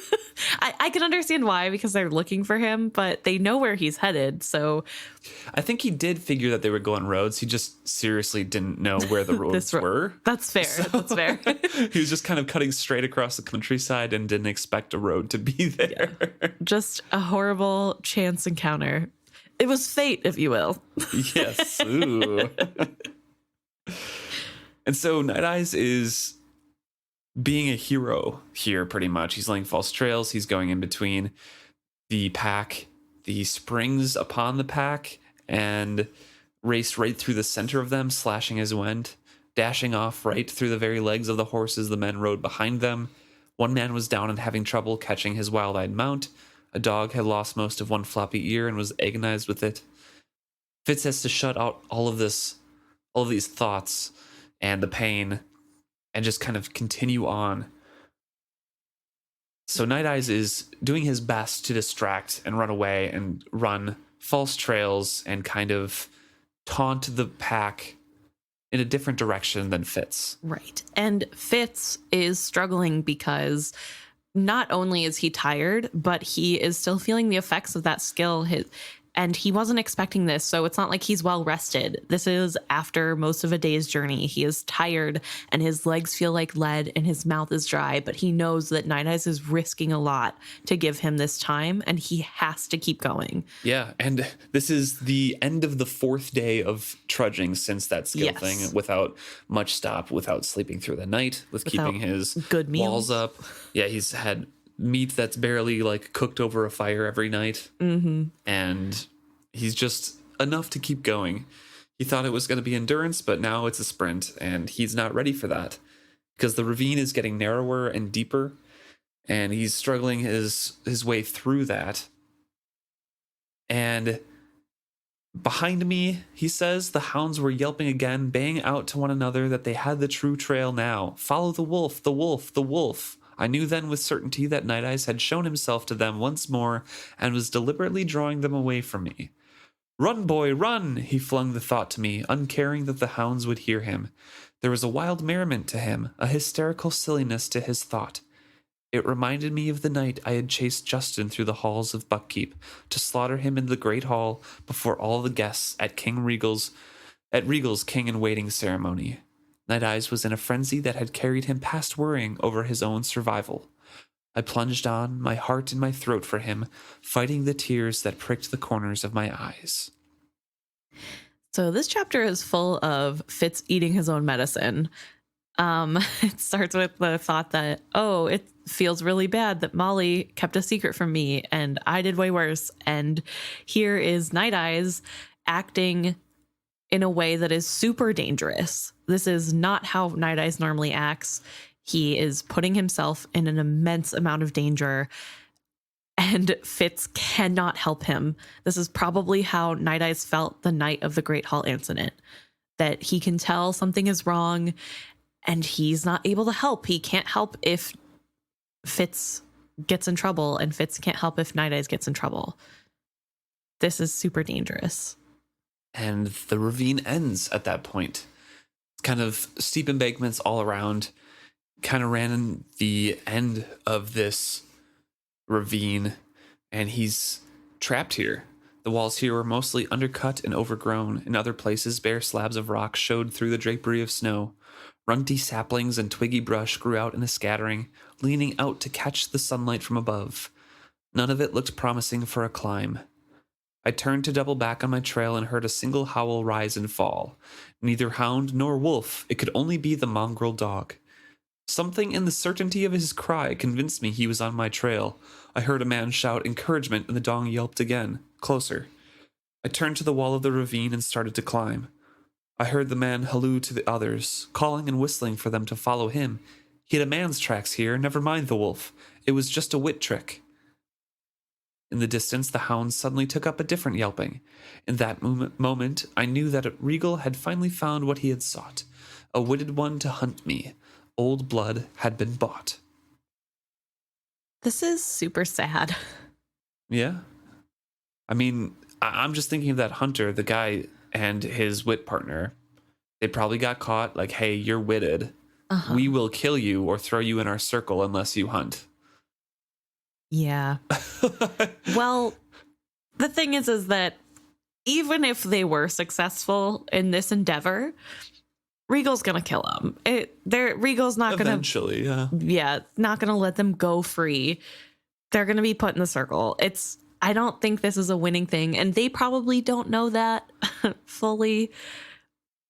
I can understand why, because they're looking for him, but they know where he's headed. So I think he did figure that they would go on roads. He just seriously didn't know where the roads were. That's fair. That's fair. He was just kind of cutting straight across the countryside and didn't expect a road to be there. Yeah. Just a horrible chance encounter. It was fate, if you will. Yes. Ooh. And so Nighteyes is being a hero here, pretty much. He's laying false trails. He's going in between the pack. He springs upon the pack and raced right through the center of them, slashing as he went, dashing off right through the very legs of the horses the men rode behind them. One man was down and having trouble catching his wild-eyed mount. A dog had lost most of one floppy ear and was agonized with it. Fitz has to shut out all of these thoughts and the pain and just kind of continue on. So Nighteyes is doing his best to distract and run away and run false trails and kind of taunt the pack in a different direction than Fitz. Right. And Fitz is struggling because not only is he tired, but he is still feeling the effects of that skill. And he wasn't expecting this, so it's not like he's well rested. This is after most of a day's journey. He is tired, and his legs feel like lead, and his mouth is dry, but he knows that Nighteyes is risking a lot to give him this time, and he has to keep going. Yeah, and this is the end of the 4th day of trudging since that skill thing, without much stop, without sleeping through the night, without keeping his good meals walls up. Yeah, he's had meat that's barely like cooked over a fire every night. Mm-hmm. And he's just enough to keep going. He thought it was going to be endurance, but now it's a sprint and he's not ready for that. because the ravine is getting narrower and deeper, and he's struggling his way through that. And behind me, he says, the hounds were yelping again, baying out to one another that they had the true trail now. Follow the wolf, the wolf, the wolf. I knew then with certainty that Nighteyes had shown himself to them once more and was deliberately drawing them away from me. Run, boy, run! He flung the thought to me, uncaring that the hounds would hear him. There was a wild merriment to him, a hysterical silliness to his thought. It reminded me of the night I had chased Justin through the halls of Buckkeep to slaughter him in the great hall before all the guests at Regal's king-in-waiting ceremony. Nighteyes was in a frenzy that had carried him past worrying over his own survival. I plunged on, my heart in my throat for him, fighting the tears that pricked the corners of my eyes. So this chapter is full of Fitz eating his own medicine. It starts with the thought that, oh, it feels really bad that Molly kept a secret from me and I did way worse. And here is Nighteyes acting in a way that is super dangerous. This is not how Nighteyes normally acts. He is putting himself in an immense amount of danger, and Fitz cannot help him. This is probably how Nighteyes felt the night of the Great Hall incident, that he can tell something is wrong and he's not able to help. He can't help if Fitz gets in trouble, and Fitz can't help if Nighteyes gets in trouble. This is super dangerous. And the ravine ends at that point. It's kind of steep embankments all around. Kind of ran in the end of this ravine, and he's trapped here. The walls here were mostly undercut and overgrown. In other places, bare slabs of rock showed through the drapery of snow. Runty saplings and twiggy brush grew out in a scattering, leaning out to catch the sunlight from above. None of it looked promising for a climb. I turned to double back on my trail and heard a single howl rise and fall. Neither hound nor wolf, it could only be the mongrel dog. Something in the certainty of his cry convinced me he was on my trail. I heard a man shout encouragement and the dog yelped again, closer. I turned to the wall of the ravine and started to climb. I heard the man halloo to the others, calling and whistling for them to follow him. He had a man's tracks here, never mind the wolf. It was just a wit trick. In the distance, the hounds suddenly took up a different yelping. In that moment, I knew that Regal had finally found what he had sought, a witted one to hunt me. Old blood had been bought. This is super sad. Yeah. I mean, I'm just thinking of that hunter, the guy and his wit partner. They probably got caught like, hey, you're witted. Uh-huh. We will kill you or throw you in our circle unless you hunt. Yeah. Well, the thing is that even if they were successful in this endeavor, Regal's gonna kill them. Regal's not gonna eventually, not gonna let them go free. They're gonna be put in the circle. I don't think this is a winning thing, and they probably don't know that fully,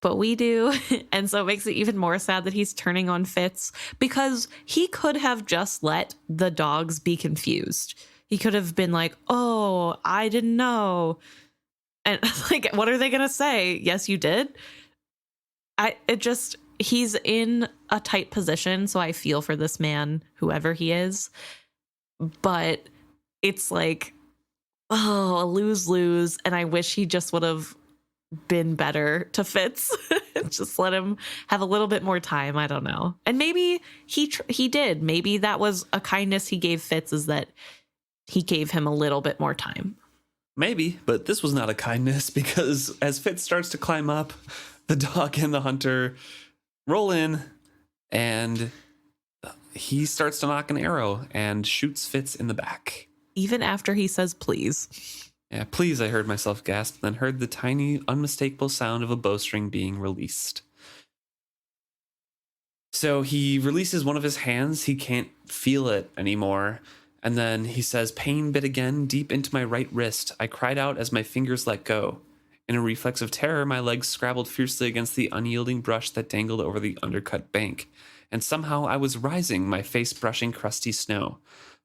but we do. And so it makes it even more sad that he's turning on Fitz, because he could have just let the dogs be confused. He could have been like, oh, I didn't know. And like, what are they gonna say? Yes, you did. He's in a tight position, so I feel for this man, whoever he is. But it's like, oh, a lose-lose, and I wish he just would have been better to Fitz. Just let him have a little bit more time. I don't know. And maybe he did. Maybe that was a kindness he gave Fitz, is that he gave him a little bit more time. Maybe, but this was not a kindness, because as Fitz starts to climb up, the dog and the hunter roll in, and he starts to knock an arrow and shoots Fitz in the back. Even after he says, please. Yeah, please, I heard myself gasp, then heard the tiny, unmistakable sound of a bowstring being released. So he releases one of his hands. He can't feel it anymore. And then he says, pain bit again deep into my right wrist. I cried out as my fingers let go. In a reflex of terror, my legs scrabbled fiercely against the unyielding brush that dangled over the undercut bank. And somehow I was rising, my face brushing crusty snow.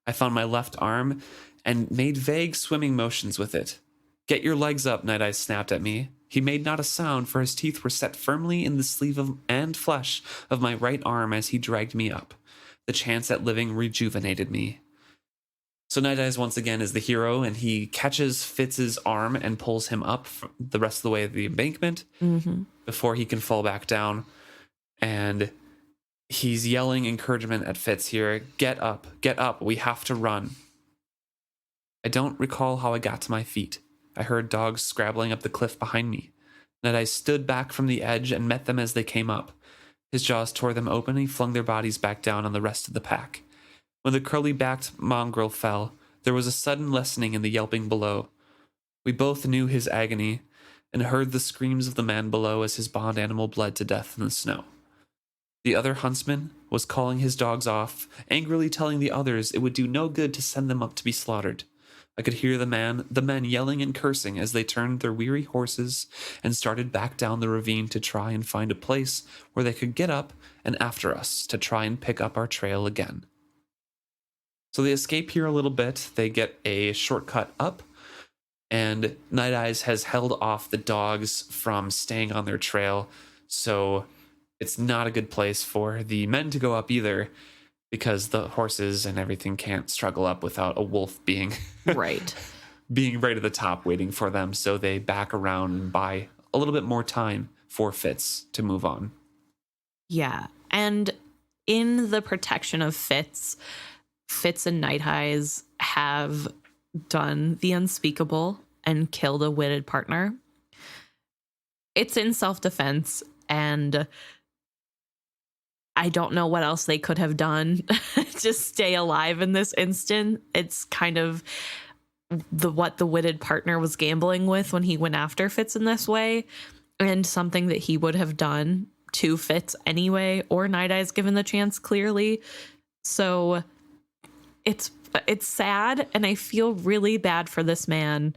I found my left arm and made vague swimming motions with it. Get your legs up, Nighteyes snapped at me. He made not a sound, for his teeth were set firmly in the sleeve and flesh of my right arm as he dragged me up. The chance at living rejuvenated me. So Nighteyes once again is the hero, and he catches Fitz's arm and pulls him up the rest of the way of the embankment before he can fall back down. And he's yelling encouragement at Fitz here. Get up, we have to run. I don't recall how I got to my feet. I heard dogs scrabbling up the cliff behind me. Nighteyes stood back from the edge and met them as they came up. His jaws tore them open, and he flung their bodies back down on the rest of the pack. When the curly-backed mongrel fell, there was a sudden lessening in the yelping below. We both knew his agony and heard the screams of the man below as his bond animal bled to death in the snow. The other huntsman was calling his dogs off, angrily telling the others it would do no good to send them up to be slaughtered. I could hear the men yelling and cursing as they turned their weary horses and started back down the ravine to try and find a place where they could get up and after us to try and pick up our trail again. So they escape here a little bit. They get a shortcut up, and Nighteyes has held off the dogs from staying on their trail, so it's not a good place for the men to go up either, because the horses and everything can't struggle up without a wolf being right at the top waiting for them. So they back around and buy a little bit more time for Fitz to move on. Yeah, and in the protection of Fitz and Nighteyes have done the unspeakable and killed a witted partner. It's in self-defense, and I don't know what else they could have done to stay alive in this instant. It's kind of what the witted partner was gambling with when he went after Fitz in this way, and something that he would have done to Fitz anyway, or Nighteyes given the chance, clearly. So it's sad, and I feel really bad for this man.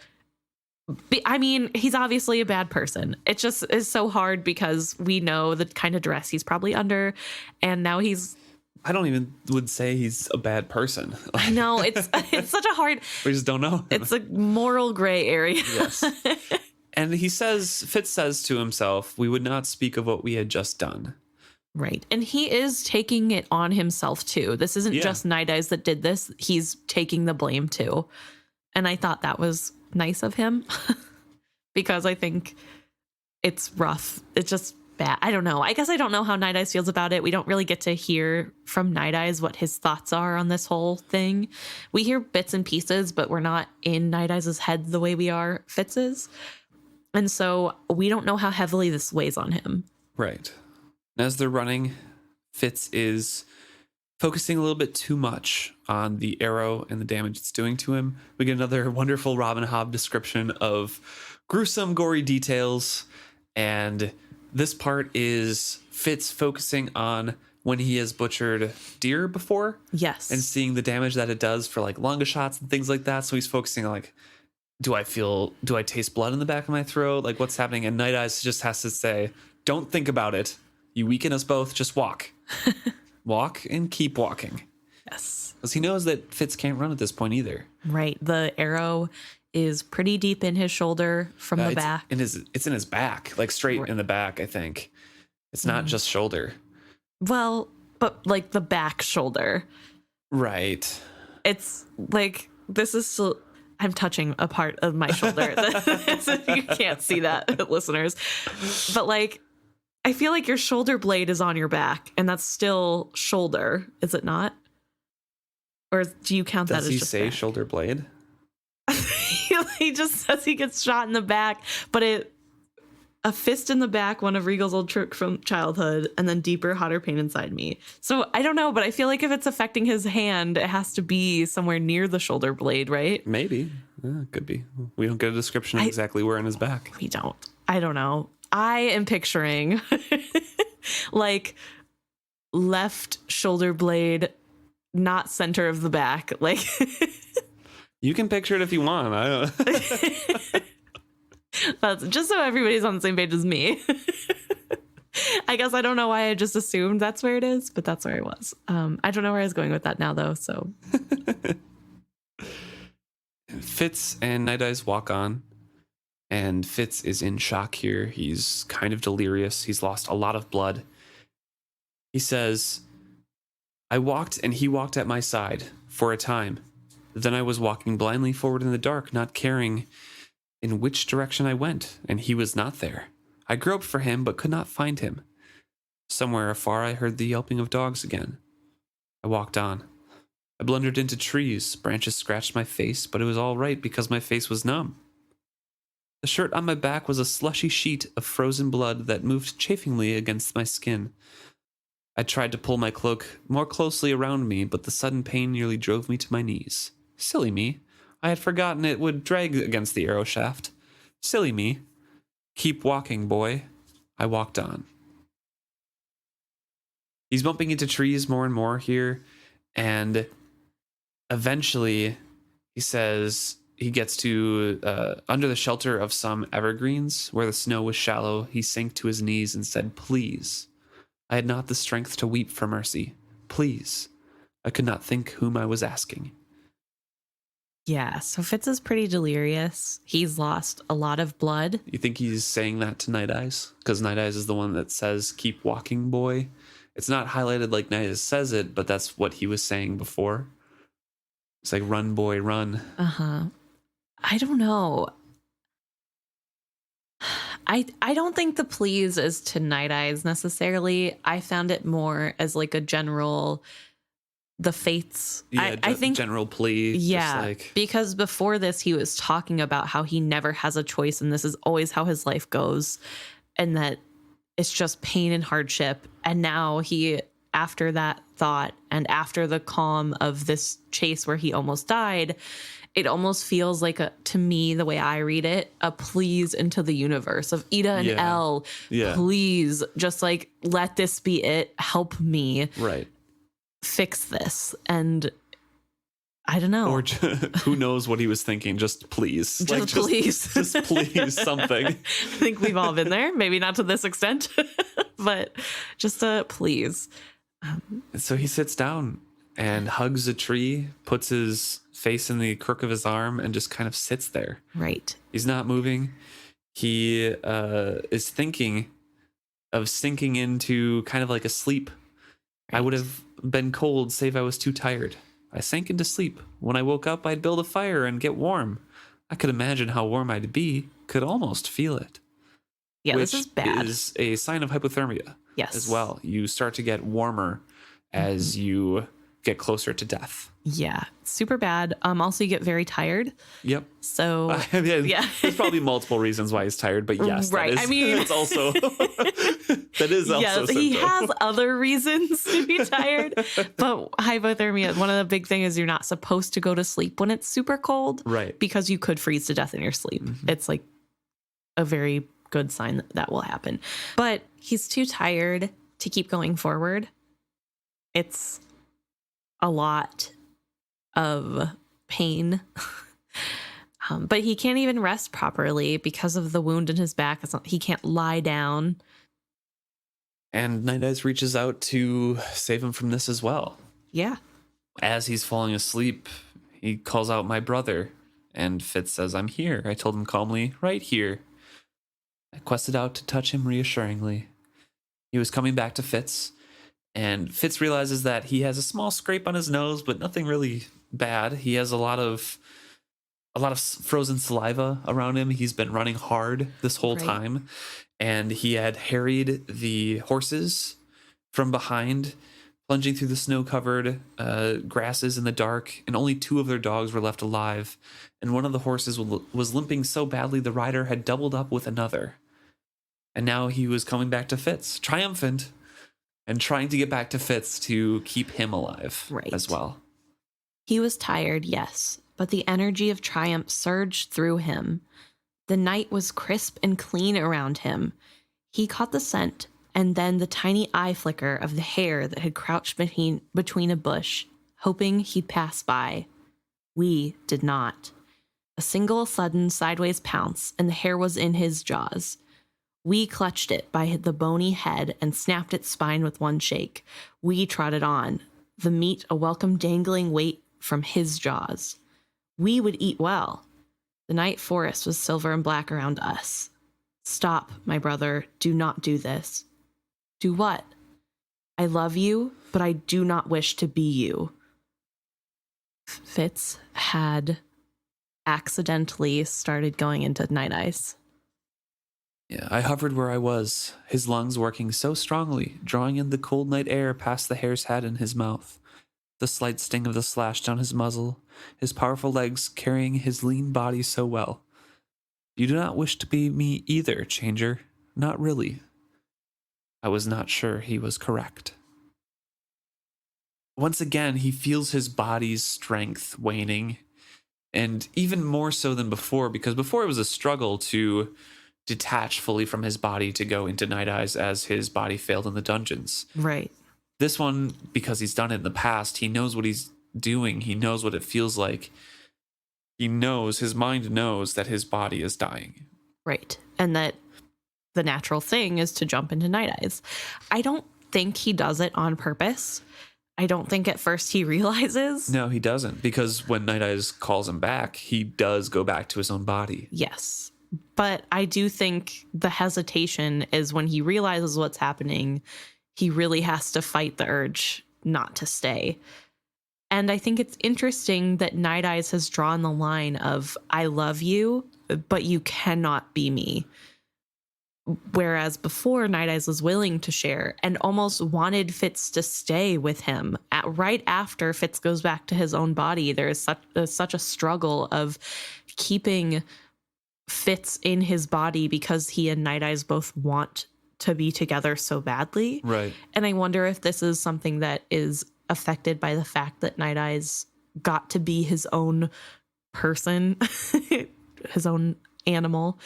I mean, he's obviously a bad person. It just is so hard because we know the kind of dress he's probably under, and now he's... I don't even would say he's a bad person. I know, it's such a hard... We just don't know. It's a moral gray area. Yes. And Fitz says to himself, we would not speak of what we had just done. Right. And he is taking it on himself, too. This isn't just Nighteyes that did this. He's taking the blame, too. And I thought that was nice of him because I think it's rough. It's just bad. I don't know. I guess I don't know how Nighteyes feels about it. We don't really get to hear from Nighteyes what his thoughts are on this whole thing. We hear bits and pieces, but we're not in Nighteyes' head the way we are Fitz's. And so we don't know how heavily this weighs on him. Right. As they're running, Fitz is focusing a little bit too much on the arrow and the damage it's doing to him. We get another wonderful Robin Hobb description of gruesome, gory details. And this part is Fitz focusing on when he has butchered deer before. Yes. And seeing the damage that it does for like longa shots and things like that. So he's focusing on like, do I taste blood in the back of my throat? Like, what's happening? And Nighteyes just has to say, don't think about it. You weaken us both. Just walk. Walk and keep walking. Yes. Because he knows that Fitz can't run at this point either. Right. The arrow is pretty deep in his shoulder from the back. It's in his back, like straight in the back, I think. It's not just shoulder. Well, but like the back shoulder. Right. It's like, this is still... I'm touching a part of my shoulder. You can't see that, listeners. But like, I feel like your shoulder blade is on your back, and that's still shoulder, is it not? Or do you count that as just Does he say back? shoulder blade? He just says he gets shot in the back, but a fist in the back, one of Regal's old trick from childhood, and then deeper, hotter pain inside me. So I don't know, but I feel like if it's affecting his hand, it has to be somewhere near the shoulder blade, right? Maybe. Yeah, could be. We don't get a description of exactly where in his back. We don't. I don't know. I am picturing like left shoulder blade, not center of the back. Like you can picture it if you want. I don't. That's just so everybody's on the same page as me. I guess I don't know why I just assumed that's where it is, but that's where I was. I don't know where I was going with that now, though. So Fitz and Nighteyes walk on. And Fitz is in shock here. He's kind of delirious. He's lost a lot of blood. He says, I walked and he walked at my side for a time. Then I was walking blindly forward in the dark, not caring in which direction I went, and he was not there. I groped for him, but could not find him. Somewhere afar I heard the yelping of dogs again. I walked on. I blundered into trees. Branches scratched my face, but it was all right because my face was numb. The shirt on my back was a slushy sheet of frozen blood that moved chafingly against my skin. I tried to pull my cloak more closely around me, but the sudden pain nearly drove me to my knees. Silly me. I had forgotten it would drag against the arrow shaft. Silly me. Keep walking, boy. I walked on. He's bumping into trees more and more here, and eventually he says he gets to under the shelter of some evergreens where the snow was shallow. He sank to his knees and said, Please. I had not the strength to weep for mercy. Please. I could not think whom I was asking. Yeah, so Fitz is pretty delirious. He's lost a lot of blood. You think he's saying that to Nighteyes? Because Nighteyes is the one that says, keep walking, boy. It's not highlighted like Nighteyes says it, but that's what he was saying before. It's like, run, boy, run. Uh-huh. I don't know. I don't think the please is to Nighteyes necessarily. I found it more as like a general, the fates. Yeah, I think general plea. Yeah, like, because before this he was talking about how he never has a choice and this is always how his life goes, and that it's just pain and hardship. And now he, after that thought and after the calm of this chase where he almost died, it almost feels like, to me, the way I read it, a please into the universe of Ida and Elle. Yeah. Please, just like, let this be it. Help me. Right. Fix this. And I don't know. Or who knows what he was thinking. Just please. Just please. Just please something. I think we've all been there. Maybe not to this extent, but just a please. So he sits down and hugs a tree, puts his face in the crook of his arm, and just kind of sits there. Right. He's not moving. He is thinking of sinking into kind of like a sleep. Right. I would have been cold, save I was too tired. I sank into sleep. When I woke up, I'd build a fire and get warm. I could imagine how warm I'd be, could almost feel it. Yeah, this is bad. Which is a sign of hypothermia. Yes. As well. You start to get warmer as you get closer to death. Yeah, super bad. Also, you get very tired. Yep. So yeah, there's probably multiple reasons why he's tired, but yes, right. I mean, it's also that is also yes, he has other reasons to be tired, but hypothermia. One of the big things is you're not supposed to go to sleep when it's super cold, right? Because you could freeze to death in your sleep. It's like a very good sign that will happen, but he's too tired to keep going forward. It's a lot of pain. But he can't even rest properly because of the wound in his back. He can't lie down. And Nighteyes reaches out to save him from this as well. Yeah. As he's falling asleep, he calls out, my brother. And Fitz says, I'm here. I told him calmly, right here. I quested out to touch him reassuringly. He was coming back to Fitz. And Fitz realizes that he has a small scrape on his nose, but nothing really bad. He has a lot of frozen saliva around him. He's been running hard this whole time. And he had harried the horses from behind, plunging through the snow-covered grasses in the dark. And only 2 of their dogs were left alive. And one of the horses was limping so badly the rider had doubled up with another. And now he was coming back to Fitz, triumphant, and trying to get back to Fitz to keep him alive as well. He was tired, yes, but the energy of triumph surged through him. The night was crisp and clean around him. He caught the scent, and then the tiny eye flicker of the hare that had crouched between a bush, hoping he'd pass by. We did not. A single sudden sideways pounce, and the hare was in his jaws. We clutched it by the bony head and snapped its spine with one shake. We trotted on, the meat a welcome dangling weight from his jaws. We would eat well. The night forest was silver and black around us. Stop, my brother. Do not do this. Do what? I love you, but I do not wish to be you. Fitz had accidentally started going into Nighteyes. Yeah, I hovered where I was, his lungs working so strongly, drawing in the cold night air past the hare's head in his mouth, the slight sting of the slash down his muzzle, his powerful legs carrying his lean body so well. You do not wish to be me either, Changer. Not really. I was not sure he was correct. Once again, he feels his body's strength waning, and even more so than before, because before it was a struggle to detach fully from his body to go into Nighteyes as his body failed in the dungeons. Right. This one, because he's done it in the past, he knows what he's doing. He knows what it feels like. He knows, his mind knows that his body is dying. Right. And that the natural thing is to jump into Nighteyes. I don't think he does it on purpose. I don't think at first he realizes. No, he doesn't, because when Nighteyes calls him back, he does go back to his own body. Yes. But I do think the hesitation is when he realizes what's happening, he really has to fight the urge not to stay. And I think it's interesting that Nighteyes has drawn the line of, I love you, but you cannot be me. Whereas before, Nighteyes was willing to share and almost wanted Fitz to stay with him. Right after Fitz goes back to his own body, there is such a struggle of keeping Fitz in his body because he and Nighteyes both want to be together so badly. Right. And I wonder if this is something that is affected by the fact that Nighteyes got to be his own person, his own animal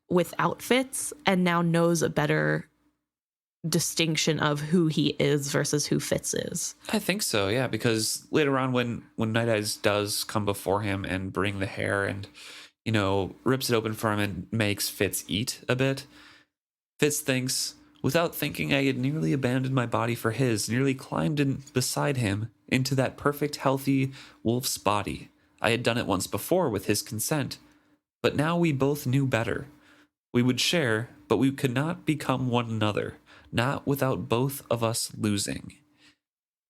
without Fitz, and now knows a better distinction of who he is versus who Fitz is. I think so, yeah, because later on when Nighteyes does come before him and bring the hair and, you know, rips it open for him and makes Fitz eat a bit, Fitz thinks, without thinking, I had nearly abandoned my body for his, nearly climbed in beside him into that perfect, healthy wolf's body. I had done it once before with his consent, but now we both knew better. We would share, but we could not become one another, not without both of us losing.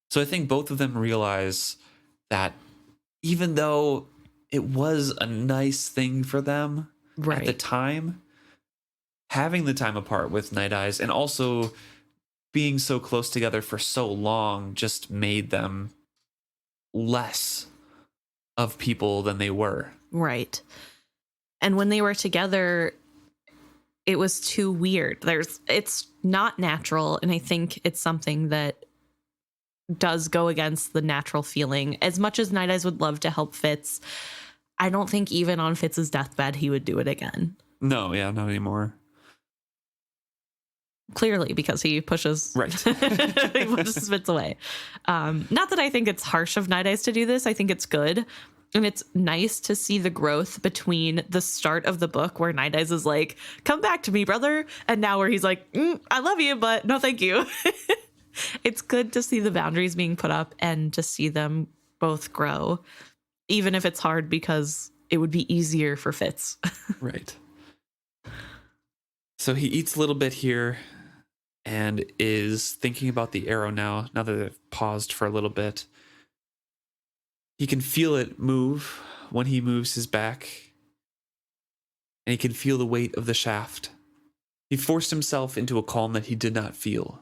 So I think both of them realize that even though it was a nice thing for them at the time, having the time apart with Nighteyes and also being so close together for so long just made them less of people than they were. Right. And when they were together, it was too weird. It's not natural, and I think it's something that does go against the natural feeling. As much as Nighteyes would love to help Fitz, I don't think even on Fitz's deathbed he would do it again. No, yeah, not anymore. Clearly, because he pushes he pushes Fitz away. Not that I think it's harsh of Nighteyes to do this. I think it's good. And it's nice to see the growth between the start of the book where Nighteyes is like, come back to me, brother. And now where he's like, I love you, but no, thank you. It's good to see the boundaries being put up and to see them both grow, even if it's hard because it would be easier for Fitz. Right. So he eats a little bit here and is thinking about the arrow now that they've paused for a little bit. He can feel it move when he moves his back, and he can feel the weight of the shaft. He forced himself into a calm that he did not feel.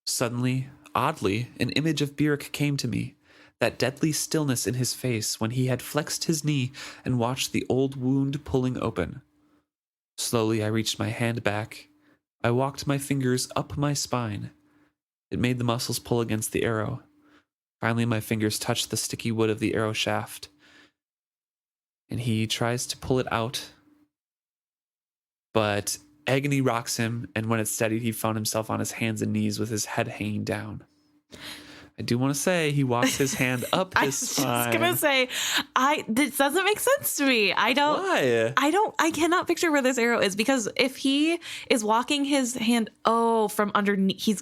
Suddenly, oddly, an image of Byrrc came to me, that deadly stillness in his face when he had flexed his knee and watched the old wound pulling open. Slowly, I reached my hand back. I walked my fingers up my spine. It made the muscles pull against the arrow. Finally, my fingers touched the sticky wood of the arrow shaft, and he tries to pull it out, but agony rocks him, and when it steadied, he found himself on his hands and knees with his head hanging down. I do want to say he walks his hand up his spine. I was just gonna say, this doesn't make sense to me. Why? I cannot picture where this arrow is, because if he is walking his hand, from underneath,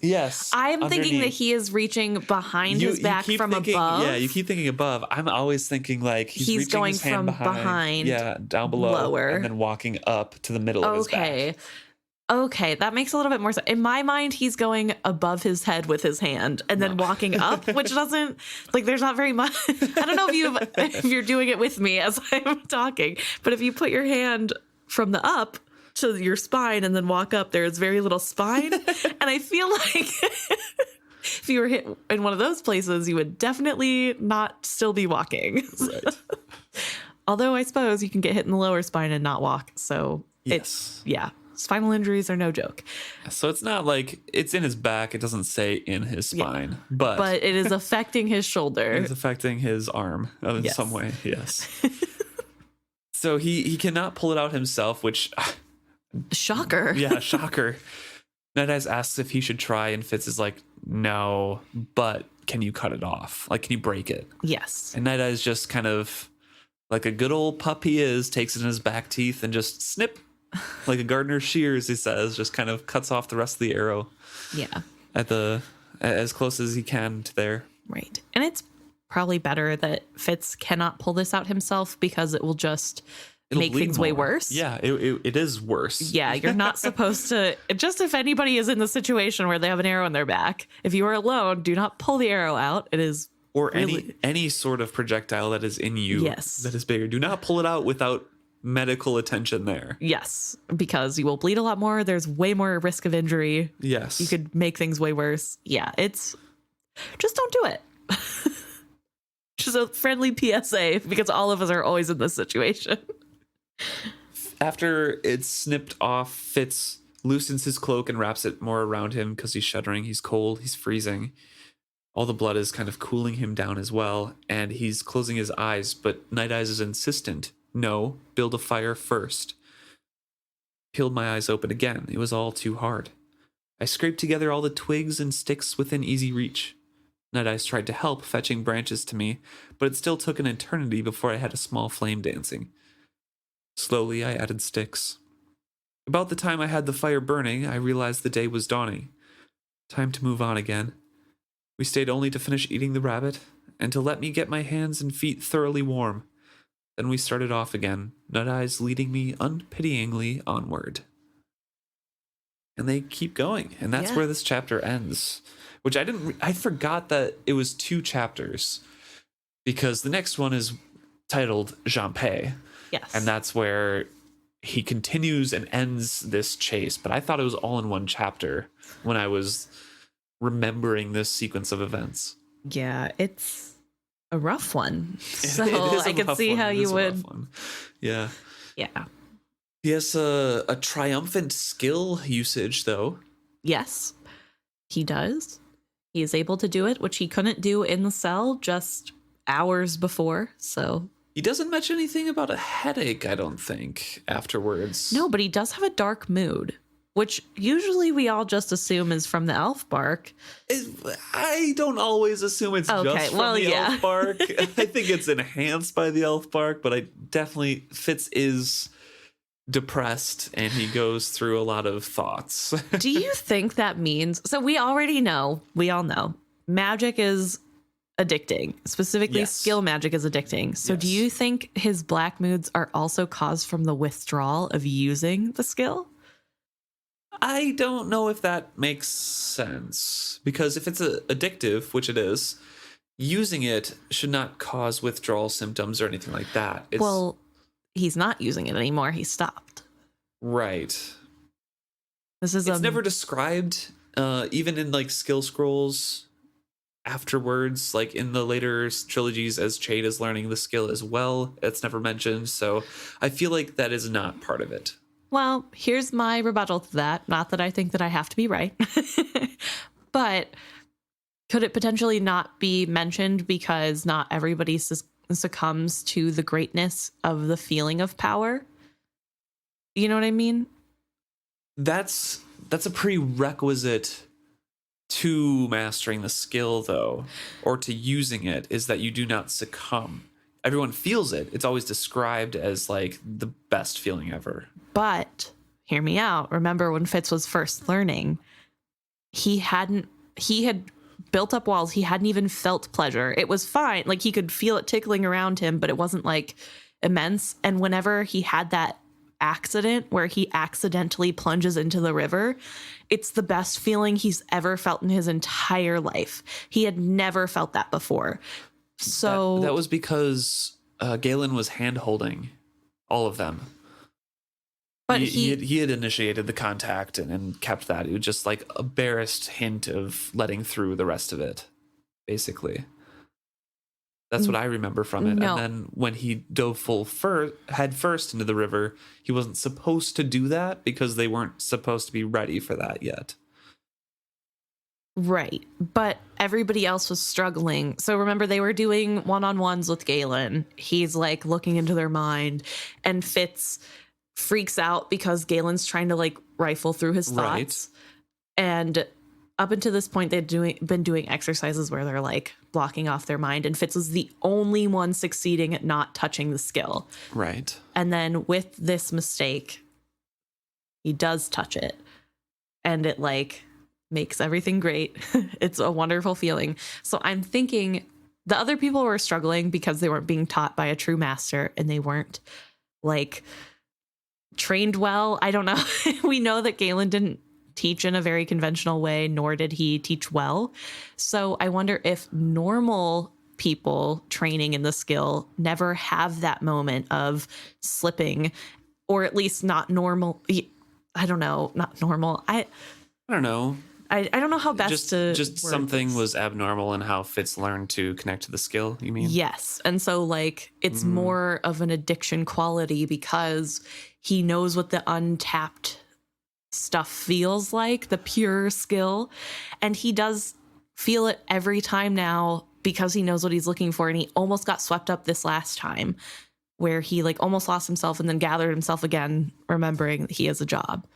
I'm thinking that he is reaching behind his back from above. Yeah, you keep thinking above. I'm always thinking like he's reaching going his hand from behind, down below, lower, and then walking up to the middle of his back. Okay, that makes a little bit more sense. In my mind, he's going above his head with his hand and then walking up, which doesn't, like, there's not very much. I don't know if you're doing it with me as I'm talking, but if you put your hand from the up to your spine and then walk up, there's very little spine. And I feel like if you were hit in one of those places, you would definitely not still be walking. Right. Although I suppose you can get hit in the lower spine and not walk. So spinal injuries are no joke. So it's not like it's in his back. It doesn't say in his spine, but it is affecting his shoulder. It's affecting his arm in some way. Yes. So he cannot pull it out himself, which shocker. Yeah, shocker. Nighteyes asks if he should try, and Fitz is like, no, but can you cut it off? Like, can you break it? Yes. And Nighteyes just kind of, like a good old pup he is, takes it in his back teeth and just snip. Like a gardener's shears, he says, just kind of cuts off the rest of the arrow. Yeah. As close as he can to there. Right. And it's probably better that Fitz cannot pull this out himself, because it will just make things way worse. Yeah, it is worse. Yeah, you're not supposed to, just if anybody is in the situation where they have an arrow in their back, if you are alone, do not pull the arrow out. It is or any sort of projectile that is in you that is bigger. Do not pull it out without medical attention there. Yes, because you will bleed a lot more. There's way more risk of injury. Yes. You could make things way worse. Yeah, it's just don't do it. Just a friendly PSA, because all of us are always in this situation. After it's snipped off, Fitz loosens his cloak and wraps it more around him because he's shuddering. He's cold. He's freezing. All the blood is kind of cooling him down as well, and he's closing his eyes, but Nighteyes is insistent. No, build a fire first. Peeled my eyes open again. It was all too hard. I scraped together all the twigs and sticks within easy reach. Nighteyes tried to help, fetching branches to me, but it still took an eternity before I had a small flame dancing. Slowly, I added sticks. About the time I had the fire burning, I realized the day was dawning. Time to move on again. We stayed only to finish eating the rabbit, and to let me get my hands and feet thoroughly warm. Then we started off again, Nighteyes leading me unpityingly onward. And they keep going, and that's where this chapter ends. Which I forgot that it was 2 chapters, because the next one is titled Jean-Pay. Yes. And that's where he continues and ends this chase. But I thought it was all in one chapter when I was remembering this sequence of events. Yeah, it's a rough one. So I could see how you would. Yeah. Yeah. He has a triumphant skill usage, though. Yes, he does. He is able to do it, which he couldn't do in the cell just hours before. So he doesn't mention anything about a headache, I don't think, afterwards. No, but he does have a dark mood, which usually we all just assume is from the elf bark. I don't always assume it's just from the elf bark. I think it's enhanced by the elf bark, but Fitz is depressed and he goes through a lot of thoughts. Do you think that means, so we all know magic is addicting, specifically skill magic is addicting. So do you think his black moods are also caused from the withdrawal of using the skill? I don't know if that makes sense, because if it's addictive, which it is, using it should not cause withdrawal symptoms or anything like that. He's not using it anymore. He stopped. Right. It's never described, even in like skill scrolls afterwards, like in the later trilogies, as Chade is learning the skill as well. It's never mentioned. So I feel like that is not part of it. Well, here's my rebuttal to that. Not that I think that I have to be right, but could it potentially not be mentioned because not everybody succumbs to the greatness of the feeling of power? You know what I mean? That's a prerequisite to mastering the skill, though, or to using it, is that you do not succumb. Everyone feels it. It's always described as like the best feeling ever. But hear me out. Remember when Fitz was first learning, he had built up walls. He hadn't even felt pleasure. It was fine. Like he could feel it tickling around him, but it wasn't like immense. And whenever he had that accident where he accidentally plunges into the river, it's the best feeling he's ever felt in his entire life. He had never felt that before. So that was because Galen was hand-holding all of them. But he had initiated the contact and kept that. It was just like a barest hint of letting through the rest of it, basically. That's what I remember from it. No. And then when he dove head first into the river, he wasn't supposed to do that because they weren't supposed to be ready for that yet. Right. But everybody else was struggling. So remember, they were doing one-on-ones with Galen. He's like looking into their mind, and Fitz freaks out because Galen's trying to like rifle through his thoughts. Right. And up until this point, they'd been doing exercises where they're like blocking off their mind, and Fitz was the only one succeeding at not touching the skill. Right. And then with this mistake, he does touch it, and it like makes everything great. It's a wonderful feeling. So I'm thinking the other people were struggling because they weren't being taught by a true master, and they weren't like trained well. I don't know. We know that Galen didn't teach in a very conventional way, nor did he teach well. So I wonder if normal people training in the skill never have that moment of slipping, or at least not normal. I don't know, not normal. I don't know. I don't know how best to just something was abnormal in how Fitz learned to connect to the skill, you mean? Yes. And so like it's more of an addiction quality because he knows what the untapped stuff feels like, the pure skill, and he does feel it every time now because he knows what he's looking for. And he almost got swept up this last time where he like almost lost himself and then gathered himself again, remembering that he has a job.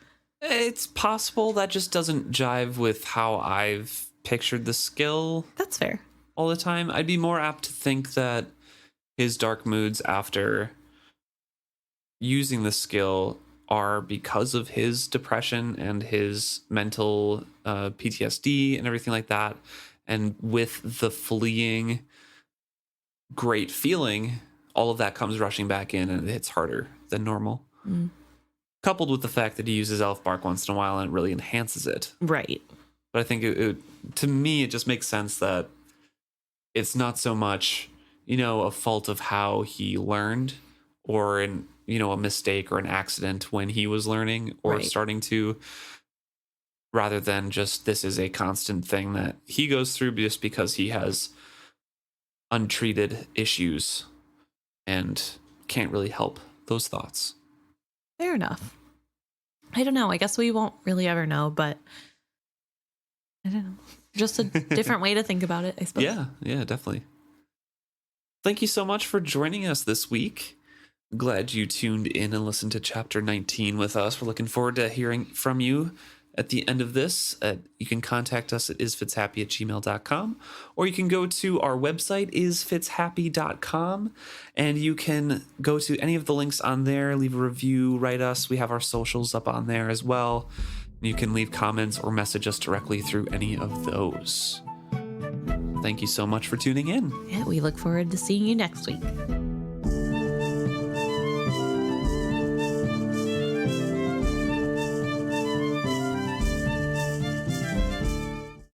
It's possible that just doesn't jive with how I've pictured the skill. That's fair. All the time. I'd be more apt to think that his dark moods after using the skill are because of his depression and his mental PTSD and everything like that. And with the fleeing great feeling, all of that comes rushing back in and it hits harder than normal. Coupled with the fact that he uses elf bark once in a while and it really enhances it. Right. But I think it to me, it just makes sense that it's not so much, a fault of how he learned or a mistake or an accident when he was learning or starting to, rather than just this is a constant thing that he goes through just because he has untreated issues and can't really help those thoughts. Fair enough. I don't know. I guess we won't really ever know, but I don't know. Just a different way to think about it, I suppose. Yeah, definitely. Thank you so much for joining us this week. Glad you tuned in and listened to Chapter 19 with us. We're looking forward to hearing from you at the end of this. You can contact us at isfitshappy@gmail.com, or you can go to our website, isfitshappy.com, and you can go to any of the links on there, leave a review, write us. We have our socials up on there as well. You can leave comments or message us directly through any of those. Thank you so much for tuning in. Yeah, we look forward to seeing you next week.